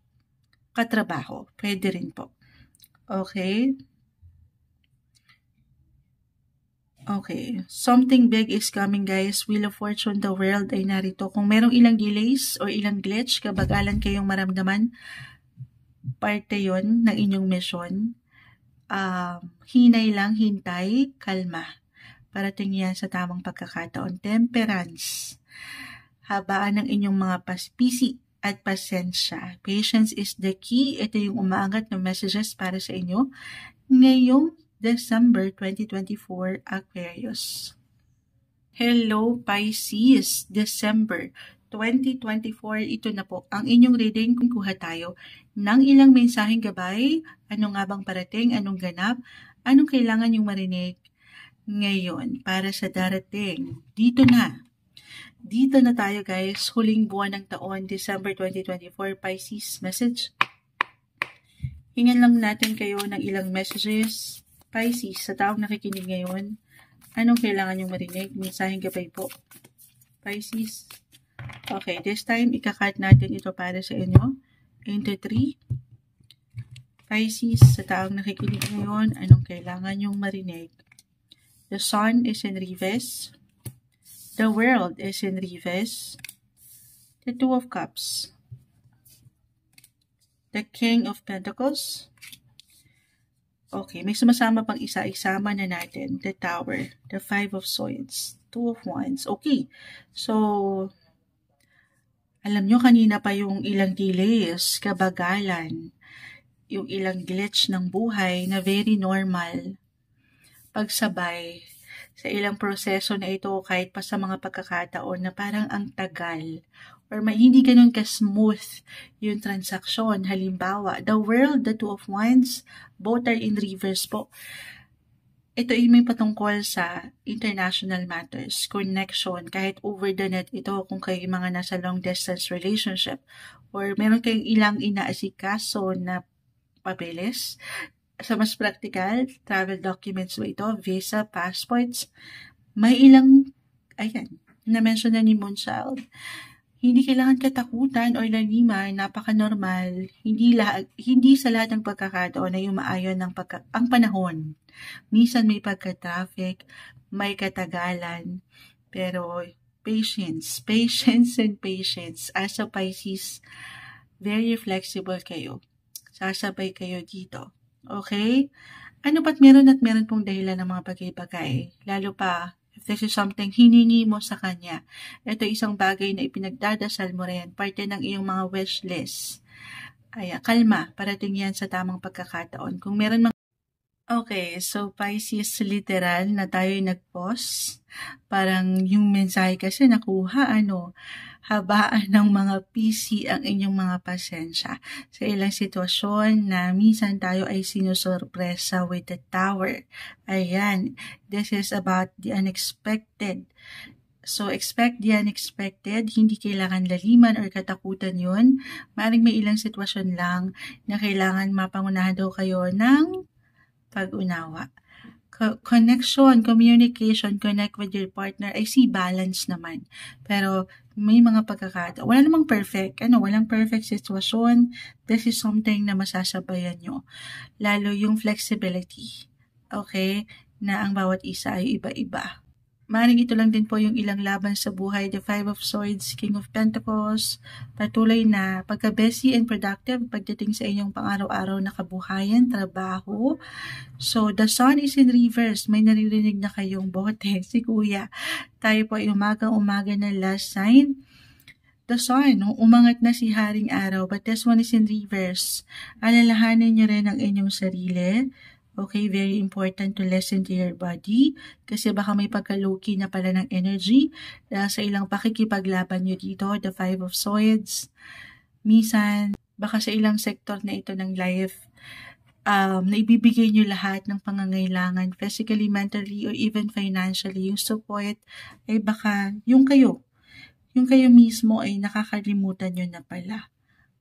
katrabaho. Pwede rin po. Okay? Okay. Something big is coming, guys. Wheel of Fortune, the world ay narito. Kung merong ilang delays or ilang glitch, kabagalan kayong maramdaman, parte yon ng inyong mission. Hinay lang, hintay, kalma. Parating yan sa tamang pagkakataon. Temperance. Habaan ng inyong mga pisi at pasensya. Patience is the key. Ito yung umaangat ng messages para sa inyo ngayong December 2024, Aquarius. Hello, Pisces. December 2024, ito na po ang inyong reading. Kung kuha tayo ng ilang mensaheng gabay, ano nga bang parating, anong ganap, anong kailangan yung marinig ngayon para sa darating. Dito na tayo, guys. Huling buwan ng taon, December 2024, Pisces message. Hingan lang natin kayo ng ilang messages. Pisces, sa taong nakikinig ngayon, anong kailangan yung marinig? Mensaheng gabay po. Pisces. Okay, this time, ikakat natin ito para sa inyo. Into 3. Pisces, sa taong nakikinig ngayon, anong kailangan yung marinig? The Sun is in reverse. The World is in reverse. The Two of Cups. The King of Pentacles. Okay, may sumasama pang isa. Isama na natin. The Tower. The Five of Swords. Two of Wands. Okay. So, alam nyo, kanina pa yung ilang delays, kabagalan, yung ilang glitch ng buhay na very normal. Pagsabay sa ilang proseso na ito, kahit pa sa mga pagkakataon na parang ang tagal or hindi ganun ka-smooth yung transaksyon. Halimbawa, the World, the Two of Wands, both are in reverse po. Ito ay may patungkol sa international matters, connection, kahit over the net ito kung kayo mga nasa long distance relationship or meron kayong ilang inaasikaso na papeles. Sa mas practical, travel documents mo ito, visa, passports, may ilang, ayan, na-mention na ni Moonchild. Hindi kailangan katakutan o laliman, napaka-normal. Hindi sa lahat ng pagkakataon ay umaayon ang panahon. Minsan may pagka-traffic, may katagalan, pero patience and patience. As a Pisces, very flexible kayo. Sasabay kayo dito. Okay? Ano ba't meron pong dahilan ng mga bagay-bagay? Lalo pa, if this is something hiningi mo sa kanya, ito isang bagay na ipinagdadasal mo rin, parte ng iyong mga wish list. Ay, kalma, parating yan sa tamang pagkakataon. Kung meron Okay, so Pisces literal na tayo'y nag-pause. Parang yung mensahe kasi nakuha habaan ng mga PC ang inyong mga pasensya. Sa ilang sitwasyon na minsan tayo ay sinusurpresa with the Tower. Ayan, this is about the unexpected. So, expect the unexpected. Hindi kailangan laliman or katakutan yun. Maaaring may ilang sitwasyon lang na kailangan mapangunahan daw kayo ng pag-unawa. Connection, communication, connect with your partner, I see balance naman. Pero may mga pagkakataon. Wala namang perfect. Walang perfect sitwasyon. This is something na masasabayan nyo. Lalo yung flexibility. Okay? Na ang bawat isa ay iba-iba. Maaaring ito lang din po yung ilang laban sa buhay. The Five of Swords, King of Pentacles, patuloy na pagka-busy and productive pagdating sa inyong pang-araw-araw na kabuhayan, trabaho. So, the Sun is in reverse. May naririnig na kayong bote, si Kuya. Tayo po ay umaga na last sign. The Sun, umangat na si Haring Araw, but this one is in reverse. Alalahanin niyo rin ang inyong sarili. Okay, very important to listen to your body kasi baka may pagka-low-key na pala ng energy dahil sa ilang pakikipaglaban nyo dito, the Five of Swords. Minsan, baka sa ilang sektor na ito ng life, na ibibigay nyo lahat ng pangangailangan, physically, mentally, or even financially. Yung support ay baka yung kayo mismo ay nakakalimutan nyo na pala.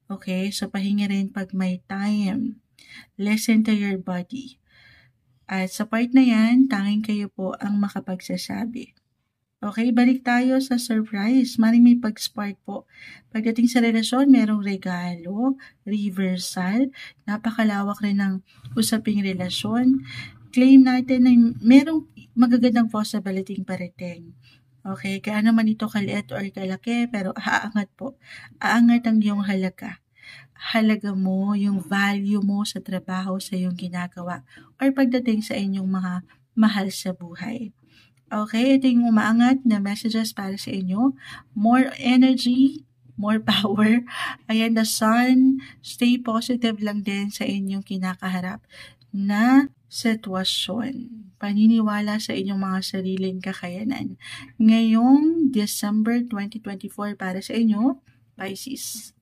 Okay, so pahinga rin pag may time. Listen to your body. At sa part na yan, tanging kayo po ang makapagsasabi. Okay, balik tayo sa surprise. Maring may pag-spark po. Pagdating sa relasyon, merong regalo, reversal, napakalawak rin ng usaping relasyon. Claim natin na merong magagandang possibility parating. Okay, kaya naman ito kaliit or kalaki, pero aangat po. Aangat ang iyong halaga. Halaga mo, yung value mo sa trabaho, sa iyong ginagawa, or pagdating sa inyong mga mahal sa buhay. Okay, ito yung umaangat na messages para sa inyo. More energy, more power. Ayan, the Sun, stay positive lang din sa inyong kinakaharap na sitwasyon. Paniniwala sa inyong mga sariling kakayanan. Ngayong December 2024 para sa inyo, Pisces.